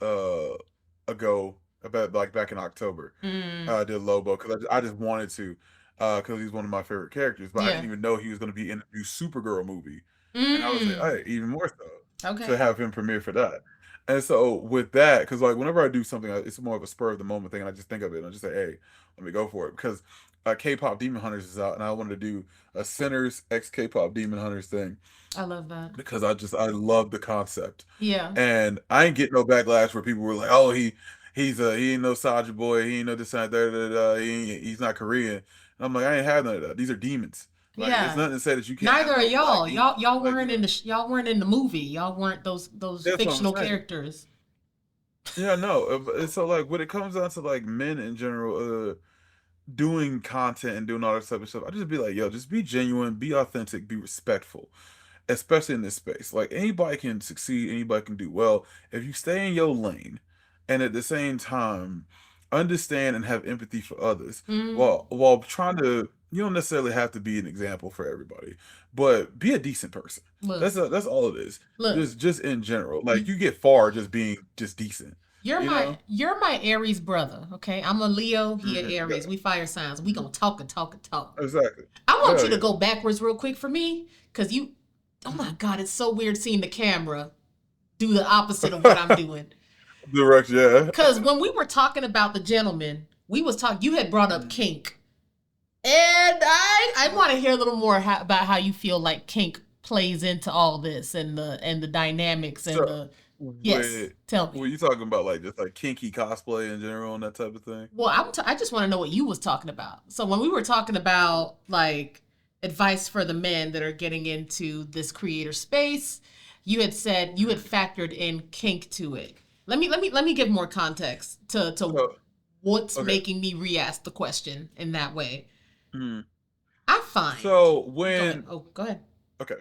Speaker 2: ago, about like back in October.
Speaker 1: Mm.
Speaker 2: I did Lobo because I just wanted to, because he's one of my favorite characters. But I didn't
Speaker 1: Yeah.
Speaker 2: even know he was going to be in the new Supergirl movie, and I was like,
Speaker 1: Mm.
Speaker 2: hey, even more so to
Speaker 1: Okay.
Speaker 2: have him premiere for that. And so with that, because like whenever I do something, it's more of a spur of the moment thing, and I just think of it and I just say, hey, let me go for it because K-pop Demon Hunters is out, and I wanted to do a Sinners X K-pop Demon Hunters thing
Speaker 1: I love that.
Speaker 2: because I love the concept,
Speaker 1: Yeah.
Speaker 2: and I ain't getting no backlash where people were like, "Oh, he ain't no Soldier Boy, he ain't no this and that, he's not Korean." And I'm like, I ain't had none of that. These are demons. Like, it's
Speaker 1: Yeah.
Speaker 2: nothing to say that you can't
Speaker 1: Neither
Speaker 2: have
Speaker 1: are
Speaker 2: no black
Speaker 1: y'all.
Speaker 2: demons.
Speaker 1: Y'all
Speaker 2: Like,
Speaker 1: weren't in the y'all weren't in the movie. Y'all weren't those
Speaker 2: that's what I'm
Speaker 1: fictional
Speaker 2: saying.
Speaker 1: characters.
Speaker 2: Yeah, no. So like when it comes down to like men in general, doing content and doing all that type of stuff, I just be like, yo, just be genuine, be authentic, be respectful, especially in this space. Like anybody can succeed, anybody can do well if you stay in your lane, and at the same time understand and have empathy for others,
Speaker 1: Mm.
Speaker 2: while trying to. You don't necessarily have to be an example for everybody, but be a decent person.
Speaker 1: Look,
Speaker 2: That's all it is.
Speaker 1: look.
Speaker 2: Just in general, like
Speaker 1: y-
Speaker 2: you get far just being just decent.
Speaker 1: You're
Speaker 2: You
Speaker 1: my
Speaker 2: know?
Speaker 1: you're my Aries brother. Okay, I'm a Leo. He a
Speaker 2: Yeah,
Speaker 1: Aries. We fire signs. We gonna talk and talk and talk.
Speaker 2: exactly.
Speaker 1: I want
Speaker 2: Hell
Speaker 1: you to
Speaker 2: yeah.
Speaker 1: go backwards real quick for me, cause you. Oh my God, it's so weird seeing the camera do the opposite of what I'm doing.
Speaker 2: Direct, yeah.
Speaker 1: Cause when we were talking about the gentleman, we was talking. You had brought up kink. And I want to hear a little more about how you feel like kink plays into all this and the dynamics and
Speaker 2: So,
Speaker 1: the yes.
Speaker 2: wait,
Speaker 1: Tell
Speaker 2: were
Speaker 1: me.
Speaker 2: you talking about like just like kinky cosplay in general and that type of thing?
Speaker 1: Well, I just want to know what you was talking about. So when we were talking about like advice for the men that are getting into this creator space, you had said you had factored in kink to it. Let me give more context to
Speaker 2: So,
Speaker 1: what's
Speaker 2: okay.
Speaker 1: making me re-ask the question in that way.
Speaker 2: Mhm.
Speaker 1: I find.
Speaker 2: So
Speaker 1: Go ahead.
Speaker 2: when
Speaker 1: Oh, go ahead.
Speaker 2: okay,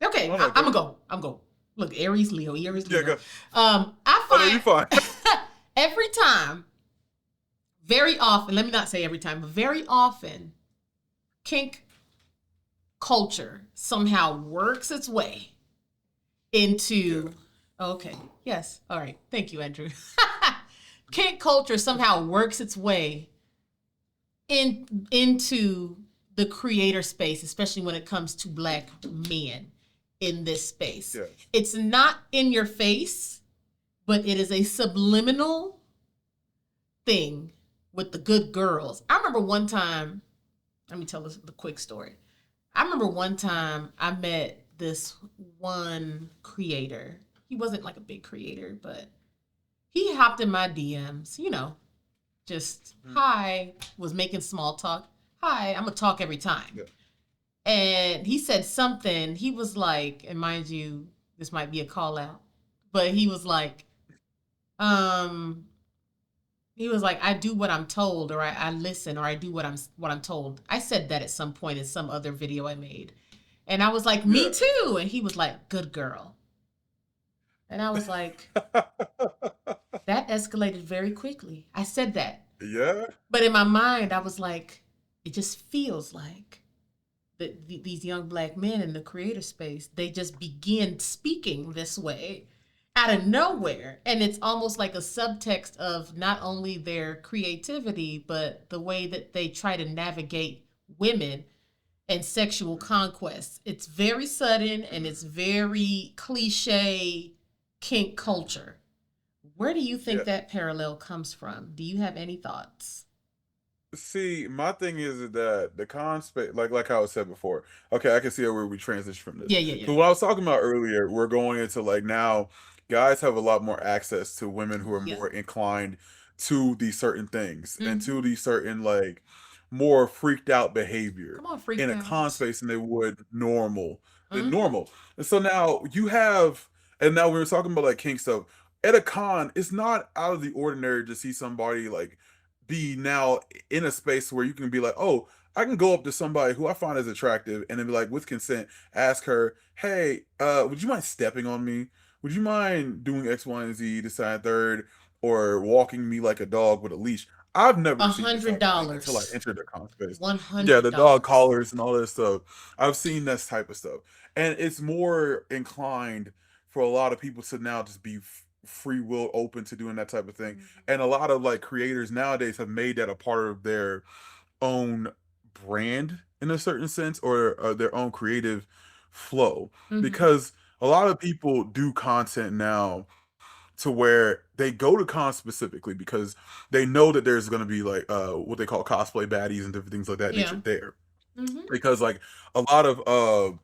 Speaker 1: Okay,
Speaker 2: oh no,
Speaker 1: I'm
Speaker 2: go
Speaker 1: gonna
Speaker 2: ahead.
Speaker 1: go. I'm go. Look, Aries, Leo, Aries,
Speaker 2: Yeah,
Speaker 1: Leo.
Speaker 2: go. Oh no, you
Speaker 1: I
Speaker 2: fine.
Speaker 1: find every time, very often. Let me not say every time, but very often, kink culture somehow works its way
Speaker 2: Yeah.
Speaker 1: into Okay. Yes. All right. Thank you, Andrew. Kink culture somehow works its way into the creator space, especially when it comes to black men in this space.
Speaker 2: Yeah.
Speaker 1: It's not in your face, but it is a subliminal thing with the good girls. I remember one time, let me tell this the quick story. I remember one time I met this one creator. He wasn't like a big creator, but he hopped in my DMs, just hi, was making small talk. Hi, I'm gonna talk every time.
Speaker 2: Yeah.
Speaker 1: And he said something. He was like, and mind you, this might be a call out, but um, he was like, I do what I'm told, or I listen, or I do what I'm told. I said that at some point in some other video I made. And I was like, me
Speaker 2: Yeah.
Speaker 1: too. And he was like, good girl. And I was like, that escalated very quickly. I said that.
Speaker 2: Yeah.
Speaker 1: But in my mind, I was like, it just feels like these young black men in the creator space, they just begin speaking this way out of nowhere. And it's almost like a subtext of not only their creativity, but the way that they try to navigate women and sexual conquest. It's very sudden and it's very cliche kink culture. Where do you think
Speaker 2: Yeah.
Speaker 1: that parallel comes from? Do you have any thoughts?
Speaker 2: See, my thing is that the con space, like how I said before. Okay, I can see where we transition from this.
Speaker 1: Yeah, yeah, yeah.
Speaker 2: But what I was talking about earlier, we're going into like now, guys have a lot more access to women who are
Speaker 1: Yeah.
Speaker 2: more inclined to these certain things and to
Speaker 1: Mm-hmm.
Speaker 2: these certain like more freaked out behavior
Speaker 1: Come on,
Speaker 2: in
Speaker 1: freaked
Speaker 2: a con
Speaker 1: out.
Speaker 2: space than they would normal, than
Speaker 1: Mm-hmm.
Speaker 2: normal. And so now you have, and now we were talking about like kink stuff. At a con, it's not out of the ordinary to see somebody like be now in a space where you can be like, oh, I can go up to somebody who I find as attractive and then be like, with consent, ask her, hey, would you mind stepping on me? Would you mind doing X, Y, and Z, this, that, and third, or walking me like a dog with a leash? I've
Speaker 1: A
Speaker 2: never seen this
Speaker 1: hundred
Speaker 2: type of thing until I
Speaker 1: dollars.
Speaker 2: entered the con space.
Speaker 1: One
Speaker 2: Yeah,
Speaker 1: hundred
Speaker 2: the dog
Speaker 1: dollars.
Speaker 2: collars and all that stuff. I've seen this type of stuff. And it's more inclined for a lot of people to now just be free will open to doing that type of thing, and a lot of like creators nowadays have made that a part of their own brand in a certain sense, or their own creative flow,
Speaker 1: Mm-hmm.
Speaker 2: because a lot of people do content now to where they go to cons specifically because they know that there's going to be like what they call cosplay baddies and different things like that nature
Speaker 1: Yeah.
Speaker 2: there,
Speaker 1: Mm-hmm.
Speaker 2: because like a lot of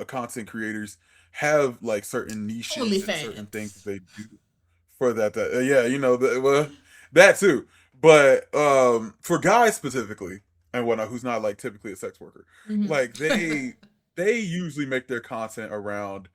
Speaker 2: content creators have like certain niches and certain things that
Speaker 1: OnlyFans.
Speaker 2: they do for that yeah, well, that too. But for guys specifically and whatnot, who's not like typically a sex worker, like
Speaker 1: Mm-hmm.
Speaker 2: they usually make their content around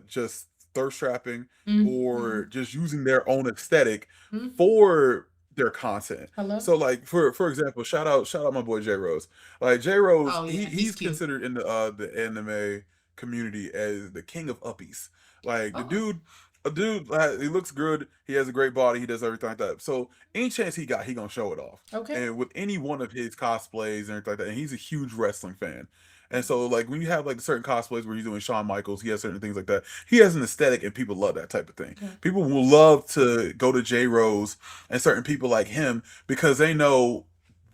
Speaker 2: just thirst trapping
Speaker 1: mm-hmm.
Speaker 2: or just using their own aesthetic
Speaker 1: Mm-hmm.
Speaker 2: for their content.
Speaker 1: Hello?
Speaker 2: So like for example, shout out my boy J Rose. Like J Rose,
Speaker 1: Oh yeah, he's
Speaker 2: he's
Speaker 1: cute.
Speaker 2: considered in the anime community as the king of uppies. Like the
Speaker 1: Oh.
Speaker 2: dude, a dude, he looks good. He has a great body. He does everything like that. So any chance he got, he gonna show it off.
Speaker 1: Okay.
Speaker 2: And with any one of his cosplays and everything like that, and he's a huge wrestling fan. And so, like, when you have like certain cosplays where he's doing Shawn Michaels, he has certain things like that. He has an aesthetic, and people love that type of thing.
Speaker 1: Okay.
Speaker 2: People will love to go to J Rose and certain people like him because they know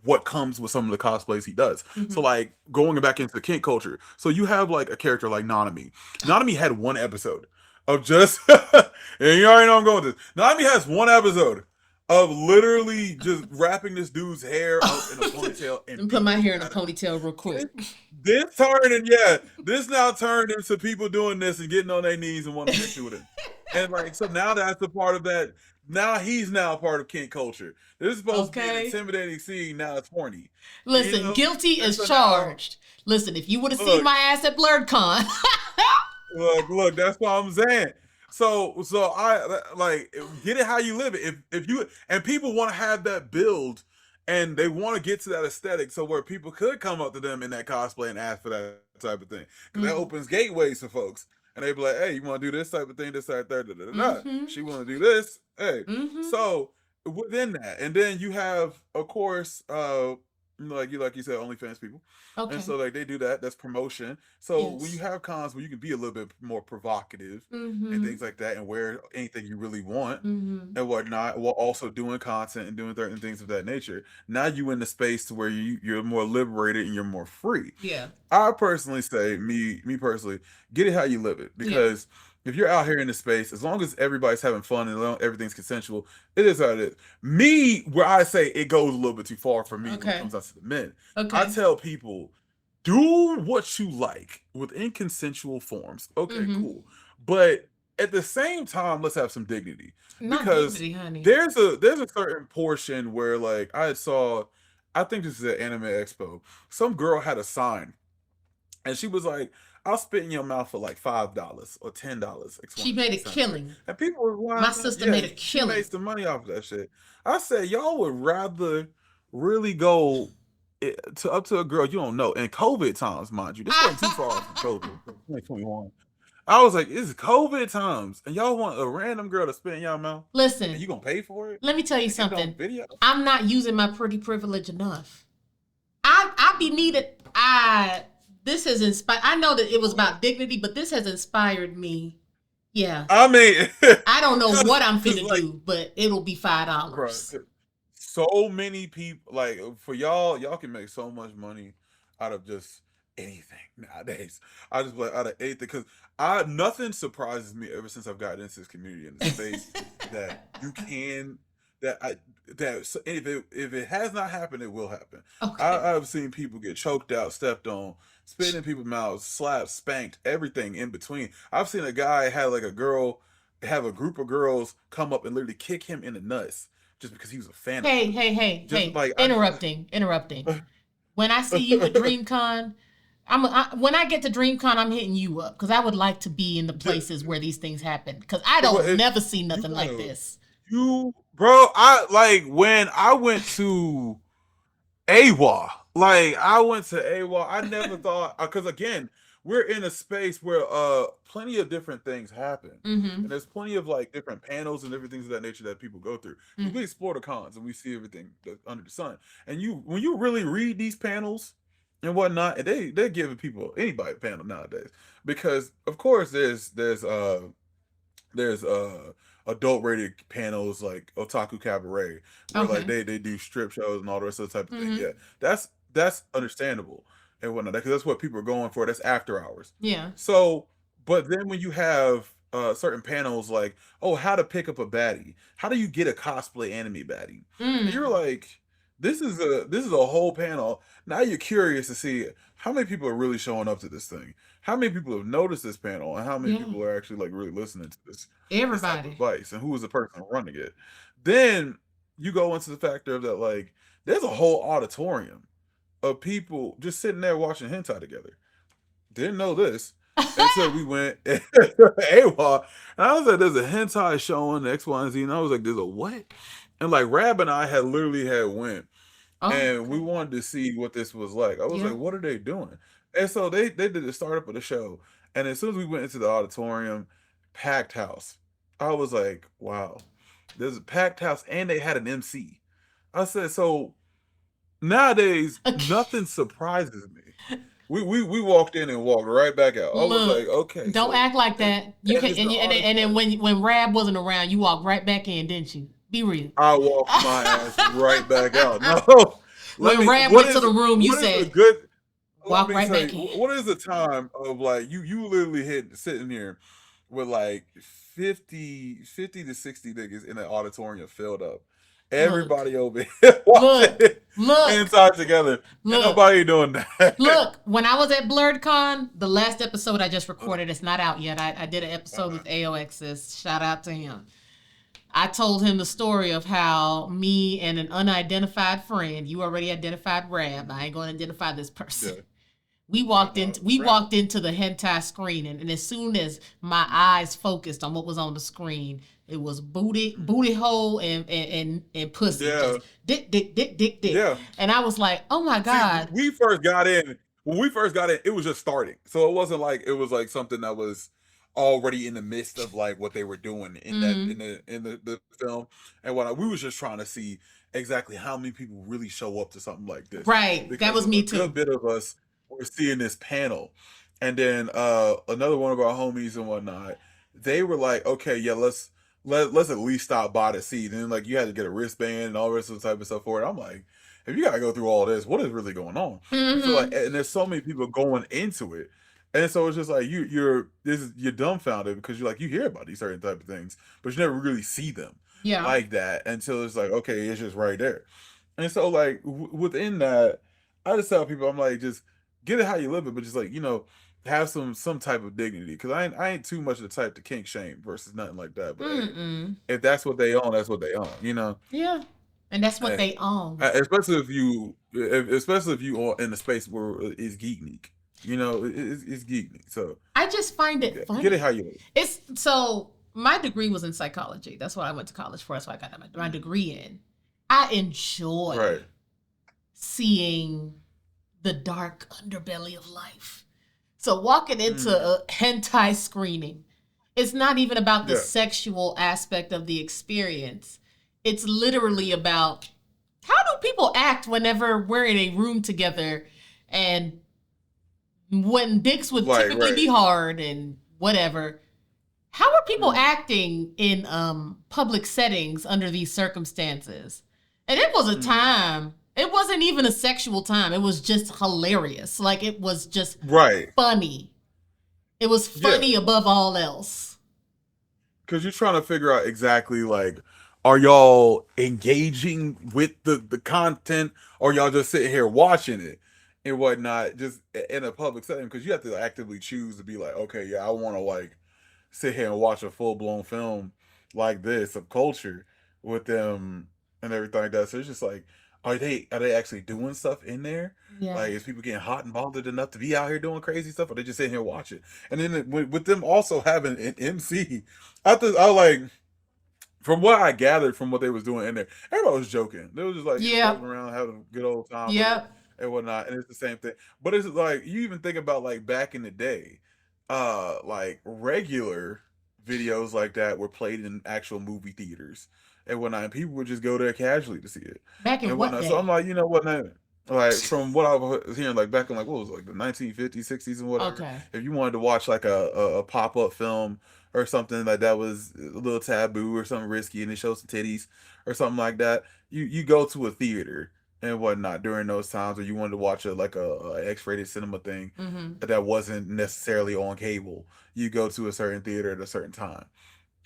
Speaker 2: what comes with some of the cosplays he does. So,
Speaker 1: Mm-hmm.
Speaker 2: like, going back into the kink culture, so you have like a character like Nanami. Nanami had one episode of just, and you already know I'm going with this. Nanami has one episode of literally just wrapping this dude's hair up in a ponytail
Speaker 1: Let
Speaker 2: and
Speaker 1: me put my
Speaker 2: beating the
Speaker 1: hair in
Speaker 2: shit
Speaker 1: a
Speaker 2: out of him.
Speaker 1: ponytail real quick.
Speaker 2: This turned and yeah, this now turned into people doing this and getting on their knees and wanting to get to it. And like so now that's a part of that. Now he's now a part of kink culture. This is supposed to be an
Speaker 1: Okay.
Speaker 2: intimidating scene. Now it's horny, you
Speaker 1: Listen,
Speaker 2: know.
Speaker 1: guilty
Speaker 2: And
Speaker 1: is
Speaker 2: so now
Speaker 1: charged. Listen, if you would have seen
Speaker 2: look,
Speaker 1: my ass at BlurredCon.
Speaker 2: look. That's what I'm saying. So I like get it how you live it. If you and people want to have that build and they want to get to that aesthetic, so where people could come up to them in that cosplay and ask for that type of thing, because that
Speaker 1: mm-hmm.
Speaker 2: opens gateways for folks, and they be like, hey, you want to do this type of thing, this type, third, da, da, da, da.
Speaker 1: Mm-hmm.
Speaker 2: She want to do this, hey.
Speaker 1: Mm-hmm.
Speaker 2: So within that, and then you have, of course, like you said, OnlyFans people, and
Speaker 1: Okay.
Speaker 2: so like they do that. That's promotion. So when you
Speaker 1: Yes.
Speaker 2: have cons where you can be a little bit more provocative and
Speaker 1: Mm-hmm.
Speaker 2: things like that, and wear anything you really want
Speaker 1: Mm-hmm.
Speaker 2: and whatnot, while also doing content and doing certain things of that nature. Now you in the space to where you're more liberated and you're more free.
Speaker 1: Yeah.
Speaker 2: I personally say, me personally, get it how you live it.
Speaker 1: Yeah.
Speaker 2: Because if you're out here in the space, as long as everybody's having fun and everything's consensual, it is how it is. Me, where I say it goes a little bit too far for me when it
Speaker 1: Okay.
Speaker 2: comes out to the men, I
Speaker 1: Okay.
Speaker 2: tell people, do what you like within consensual forms. Okay,
Speaker 1: Mm-hmm.
Speaker 2: cool. But at the same time, let's have some dignity.
Speaker 1: Not
Speaker 2: Because
Speaker 1: dignity, honey.
Speaker 2: there's a certain portion where like I think this is at Anime Expo. Some girl had a sign and she was like, I'll spit in your mouth for like $5 or $10,
Speaker 1: She made a
Speaker 2: essentially.
Speaker 1: killing.
Speaker 2: And people were
Speaker 1: My
Speaker 2: lining up.
Speaker 1: sister
Speaker 2: Yeah,
Speaker 1: made a
Speaker 2: she made
Speaker 1: killing.
Speaker 2: some money off of that shit. I said, y'all would rather really go to up to a girl you don't know. In COVID times, mind you. This wasn't too far from COVID, 2021. I was like, it's COVID times, and y'all want a random girl to spit in y'all mouth, and
Speaker 1: Listen,
Speaker 2: you gonna pay for it
Speaker 1: let me tell you
Speaker 2: and get it on
Speaker 1: something.
Speaker 2: video?
Speaker 1: I'm not using my pretty privilege enough. I be needed. I This has inspired. I know that it was about dignity, but this has inspired me. Yeah.
Speaker 2: I mean,
Speaker 1: I don't know what I'm
Speaker 2: cause
Speaker 1: finna
Speaker 2: like,
Speaker 1: do, but it'll be $5.
Speaker 2: bro, so many people like for y'all can make so much money out of just anything nowadays. I just like out of anything because I nothing surprises me ever since I've gotten into this community in the space that you can that I that if it has not happened, it will happen.
Speaker 1: Okay.
Speaker 2: I've seen people get choked out, stepped on, spit in people's mouths, slapped, spanked, everything in between. I've seen a guy had like a girl have a group of girls come up and literally kick him in the nuts just because he was a fan of
Speaker 1: Hey,
Speaker 2: them.
Speaker 1: hey, hey,
Speaker 2: Just
Speaker 1: hey.
Speaker 2: like
Speaker 1: Interrupting. When I see you at DreamCon, when I get to DreamCon, I'm hitting you up because I would like to be in the places where these things happen because I don't never see
Speaker 2: you
Speaker 1: nothing like
Speaker 2: gotta
Speaker 1: this.
Speaker 2: you bro. I like when I went to AWA. Like I went to AWA. I never thought because again, we're in a space where plenty of different things happen.
Speaker 1: Mm-hmm.
Speaker 2: And there's plenty of like different panels and different things of that nature that people go through. Because
Speaker 1: Mm.
Speaker 2: we explore the cons and we see everything under the sun. And you when you really read these panels and whatnot, and they're giving people anybody a panel nowadays. Because of course there's adult rated panels like Otaku Cabaret where like
Speaker 1: Okay.
Speaker 2: they do strip shows and all the rest of the type of thing.
Speaker 1: Mm-hmm.
Speaker 2: Yeah, that's understandable and whatnot because that's what people are going for. That's after hours.
Speaker 1: Yeah.
Speaker 2: So, but then when you have certain panels like, oh, how to pick up a baddie, how do you get a cosplay anime baddie, and you're
Speaker 1: Mm.
Speaker 2: like, this is a whole panel. Now you're curious to see how many people are really showing up to this thing, how many people have noticed this panel, and how many
Speaker 1: Yeah.
Speaker 2: people are actually like really listening to this type of
Speaker 1: Everybody.
Speaker 2: advice, and who is the person running it. Then you go into the factor of that like there's a whole auditorium of people just sitting there watching hentai together. Didn't know this until we went AWOL. And I was like, there's a hentai showing X, Y, and Z. And I was like, there's a what? And like Rab and I had literally had went
Speaker 1: Oh,
Speaker 2: and we
Speaker 1: okay.
Speaker 2: wanted to see what this was like. I was
Speaker 1: Yeah.
Speaker 2: like, what are they doing? And so they did the startup of the show. And as soon as we went into the auditorium, packed house. I was like, wow, there's a packed house and they had an MC. I said, so nowadays nothing surprises me. We walked in and walked right back out. I was like,
Speaker 1: Look,
Speaker 2: okay,
Speaker 1: don't
Speaker 2: so
Speaker 1: act like
Speaker 2: and,
Speaker 1: that. You
Speaker 2: and
Speaker 1: can
Speaker 2: it's the
Speaker 1: and then
Speaker 2: auditorium.
Speaker 1: when Rab wasn't around, you walked right back in, didn't you? Be real.
Speaker 2: I walked my ass right back out. No, let
Speaker 1: When
Speaker 2: me.
Speaker 1: Rab
Speaker 2: What
Speaker 1: went to
Speaker 2: is
Speaker 1: the room, you
Speaker 2: what is a
Speaker 1: said,
Speaker 2: good? Let
Speaker 1: walk
Speaker 2: me
Speaker 1: right
Speaker 2: tell
Speaker 1: back
Speaker 2: you.
Speaker 1: in.
Speaker 2: What is the time of like you literally hit sitting here with like 50 to 60 niggas in an auditorium filled up.
Speaker 1: Look,
Speaker 2: Everybody over here watching
Speaker 1: look, look,
Speaker 2: inside together, and
Speaker 1: look,
Speaker 2: nobody doing that.
Speaker 1: look. When I was at BlurredCon, the last episode I just recorded, it's not out yet. I did an episode with AOX's. Shout out to him. I told him the story of how me and an unidentified friend, you already identified Rab, I ain't going to identify this person.
Speaker 2: Yeah, I know.
Speaker 1: We
Speaker 2: Rap.
Speaker 1: walked into the hentai screening, and as soon as my eyes focused on what was on the screen, it was booty hole, and pussy,
Speaker 2: Yeah,
Speaker 1: just dick,
Speaker 2: yeah.
Speaker 1: and I was like, oh my
Speaker 2: See,
Speaker 1: god.
Speaker 2: we first got in. When we first got in, it was just starting, so it wasn't like it was like something that was. already in the midst of like what they were doing in that
Speaker 1: Mm,
Speaker 2: the film and what we was just trying to see exactly how many people really show up to something like this
Speaker 1: right. That
Speaker 2: because
Speaker 1: was
Speaker 2: a
Speaker 1: me
Speaker 2: good
Speaker 1: too.
Speaker 2: bit of us were seeing this panel and then another one of our homies and whatnot they were like okay yeah let's at least stop by to see. Then like you had to get a wristband and all this type of stuff for it. I'm like, if you gotta go through all this, what is really going on? You feel like,
Speaker 1: Hmm.
Speaker 2: and there's so many people going into it, and so it's just like you're dumbfounded because you're like you hear about these certain type of things, but you never really see them
Speaker 1: Yeah.
Speaker 2: like that until it's like okay, it's just right there. And so like within that, I just tell people I'm like just get it how you live it, but just like have some type of dignity because I ain't too much of the type to kink shame versus nothing like that. But hey,
Speaker 1: Mm-mm.
Speaker 2: if that's what they own, that's what they own.
Speaker 1: Yeah. And that's what
Speaker 2: Eh,
Speaker 1: they own.
Speaker 2: especially especially if you are in a space where it's geek. It's geek. So
Speaker 1: I just find it
Speaker 2: get it
Speaker 1: funny.
Speaker 2: how you live.
Speaker 1: It's so my degree was in psychology. That's what I went to college for. That's what I got my
Speaker 2: Mm.
Speaker 1: degree in. I enjoy
Speaker 2: Right.
Speaker 1: seeing the dark underbelly of life. So walking into
Speaker 2: Mm.
Speaker 1: a hentai screening, it's not even about the
Speaker 2: Yeah.
Speaker 1: sexual aspect of the experience. It's literally about how do people act whenever we're in a room together and when dicks would
Speaker 2: Like
Speaker 1: typically
Speaker 2: right.
Speaker 1: be hard and whatever. How are people
Speaker 2: Mm.
Speaker 1: acting in public settings under these circumstances? And it was a
Speaker 2: Mm.
Speaker 1: time. It wasn't even a sexual time. It was just hilarious. Like it was just
Speaker 2: Right.
Speaker 1: funny. It was
Speaker 2: Yeah.
Speaker 1: funny above all else.
Speaker 2: Because you're trying to figure out exactly like, are y'all engaging with the content, or y'all just sitting here watching it and whatnot, just in a public setting? Because you have to actively choose to be like, okay, yeah, I want to like sit here and watch a full blown film like this of culture with them and everything like that. So it's just like, are they actually doing stuff in there?
Speaker 1: Yeah.
Speaker 2: Like, is people getting hot and bothered enough to be out here doing crazy stuff, or they just sitting here watching? And then with them also having an MC, I like from what I gathered from what they was doing in there, everybody was joking. They was just like
Speaker 1: Yep.
Speaker 2: joking around, having a good old time with it
Speaker 1: Yep.
Speaker 2: and whatnot. And it's the same thing. But it's like you even think about like back in the day, like regular videos like that were played in actual movie theaters and whatnot. And people would just go there casually to see it
Speaker 1: Back in
Speaker 2: and
Speaker 1: what
Speaker 2: whatnot. So I'm
Speaker 1: day?
Speaker 2: like, you know what now? Like from what I was hearing, like back in like what was it, like the 1950s, 60s, and whatever.
Speaker 1: Okay.
Speaker 2: If you wanted to watch like a pop up film or something like that was a little taboo or something risky, and it shows some titties or something like that, you go to a theater and whatnot during those times, or you wanted to watch a X-rated cinema thing
Speaker 1: Mm-hmm.
Speaker 2: that wasn't necessarily on cable. You go to a certain theater at a certain time,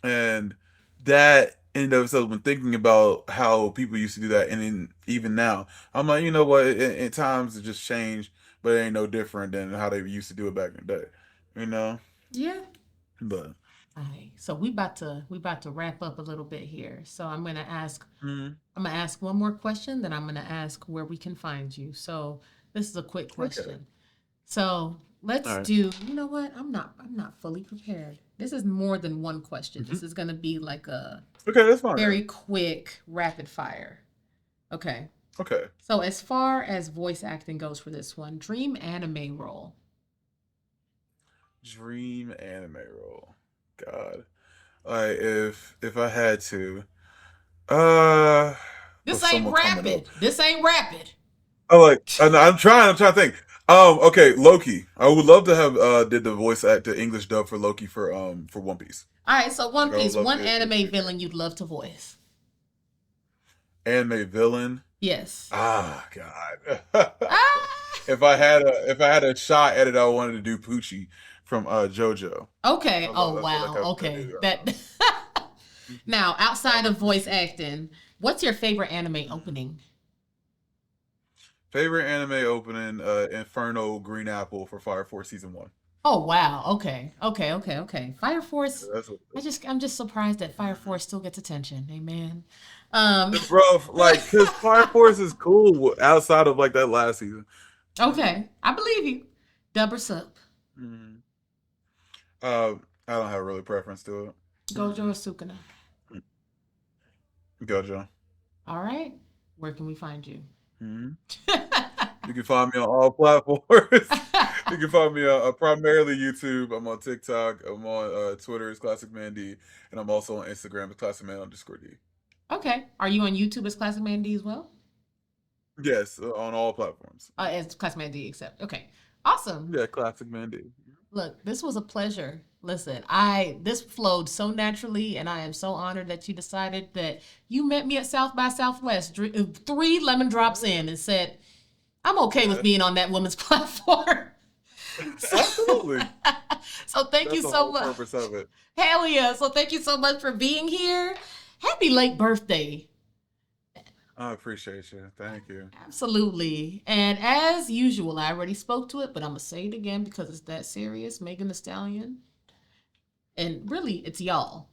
Speaker 2: and that in of itself, when thinking about how people used to do that, and then even now, I'm like, you know what? In times it just changed, but it ain't no different than how they used to do it back in the day, you know.
Speaker 1: Yeah.
Speaker 2: But
Speaker 1: All right. So we about to wrap up a little bit here. So
Speaker 2: mm,
Speaker 1: I'm gonna ask one more question, then I'm gonna ask where we can find you. So this is a quick
Speaker 2: okay,
Speaker 1: question. So let's
Speaker 2: all right,
Speaker 1: do, you know what? I'm not fully prepared. This is more than one question.
Speaker 2: mm-hmm.
Speaker 1: This is gonna be like a
Speaker 2: Okay, that's fine.
Speaker 1: very quick rapid fire. Okay.
Speaker 2: Okay,
Speaker 1: So as far as voice acting goes for this one, dream anime role.
Speaker 2: dream anime role. God, like if I had to, uh,
Speaker 1: This
Speaker 2: of
Speaker 1: ain't
Speaker 2: someone coming up.
Speaker 1: rapid. This ain't rapid.
Speaker 2: Oh, like I'm trying to think. Okay, Loki. I would love to have did the voice act, the English dub for Loki for One Piece.
Speaker 1: All right, so One
Speaker 2: Like I would
Speaker 1: Piece,
Speaker 2: love to
Speaker 1: one
Speaker 2: get to
Speaker 1: anime
Speaker 2: do that.
Speaker 1: villain you'd love to voice.
Speaker 2: Anime villain.
Speaker 1: Yes.
Speaker 2: Ah, God.
Speaker 1: Ah.
Speaker 2: if I had a shot at it, I wanted to do Poochie from JoJo.
Speaker 1: Okay. Oh
Speaker 2: That's what I
Speaker 1: wow.
Speaker 2: kept I
Speaker 1: Okay.
Speaker 2: do.
Speaker 1: That. Now,
Speaker 2: I
Speaker 1: outside
Speaker 2: love
Speaker 1: of voice
Speaker 2: Poochie.
Speaker 1: acting, what's your favorite anime
Speaker 2: Mhm.
Speaker 1: opening?
Speaker 2: Favorite anime opening, Inferno Green Apple for Fire Force season one.
Speaker 1: Oh wow. Okay. Okay. Okay. Okay. Fire Force.
Speaker 2: That's what.
Speaker 1: I'm just surprised that Fire Force still gets attention. Amen.
Speaker 2: Bro, like, cause Fire Force is cool outside of like that last season.
Speaker 1: Okay. I believe you. Dub or sup?
Speaker 2: Mm. I don't have really preference to it.
Speaker 1: Gojo or Sukuna?
Speaker 2: Gojo.
Speaker 1: All right. Where can we find you?
Speaker 2: Mm. You can find me on all platforms. You can find me on primarily YouTube. I'm on TikTok. I'm on Twitter as Classic Man D, and I'm also on Instagram as Classic Man _ D.
Speaker 1: Okay. Are you on YouTube as Classic Man D as well?
Speaker 2: Yes, on all platforms.
Speaker 1: As Classic Man D, except. Okay. Awesome.
Speaker 2: Yeah, Classic Man D.
Speaker 1: Look, this was a pleasure. Listen, I this flowed so naturally, and I am so honored that you decided that you met me at South by Southwest, three lemon drops in, and said, "I'm okay with
Speaker 2: Yeah,
Speaker 1: being on that woman's platform." So,
Speaker 2: absolutely.
Speaker 1: so thank you
Speaker 2: That's the
Speaker 1: so
Speaker 2: whole
Speaker 1: much.
Speaker 2: purpose of it.
Speaker 1: Hell yeah! So thank you so much for being here. Happy late birthday.
Speaker 2: I appreciate you. Thank you.
Speaker 1: Absolutely. And as usual, I already spoke to it, but I'm gonna say it again because it's that serious. Megan Thee Stallion. And really, it's y'all.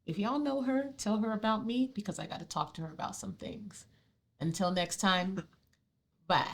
Speaker 1: If y'all know her, tell her about me because I got to talk to her about some things. Until next time, bye.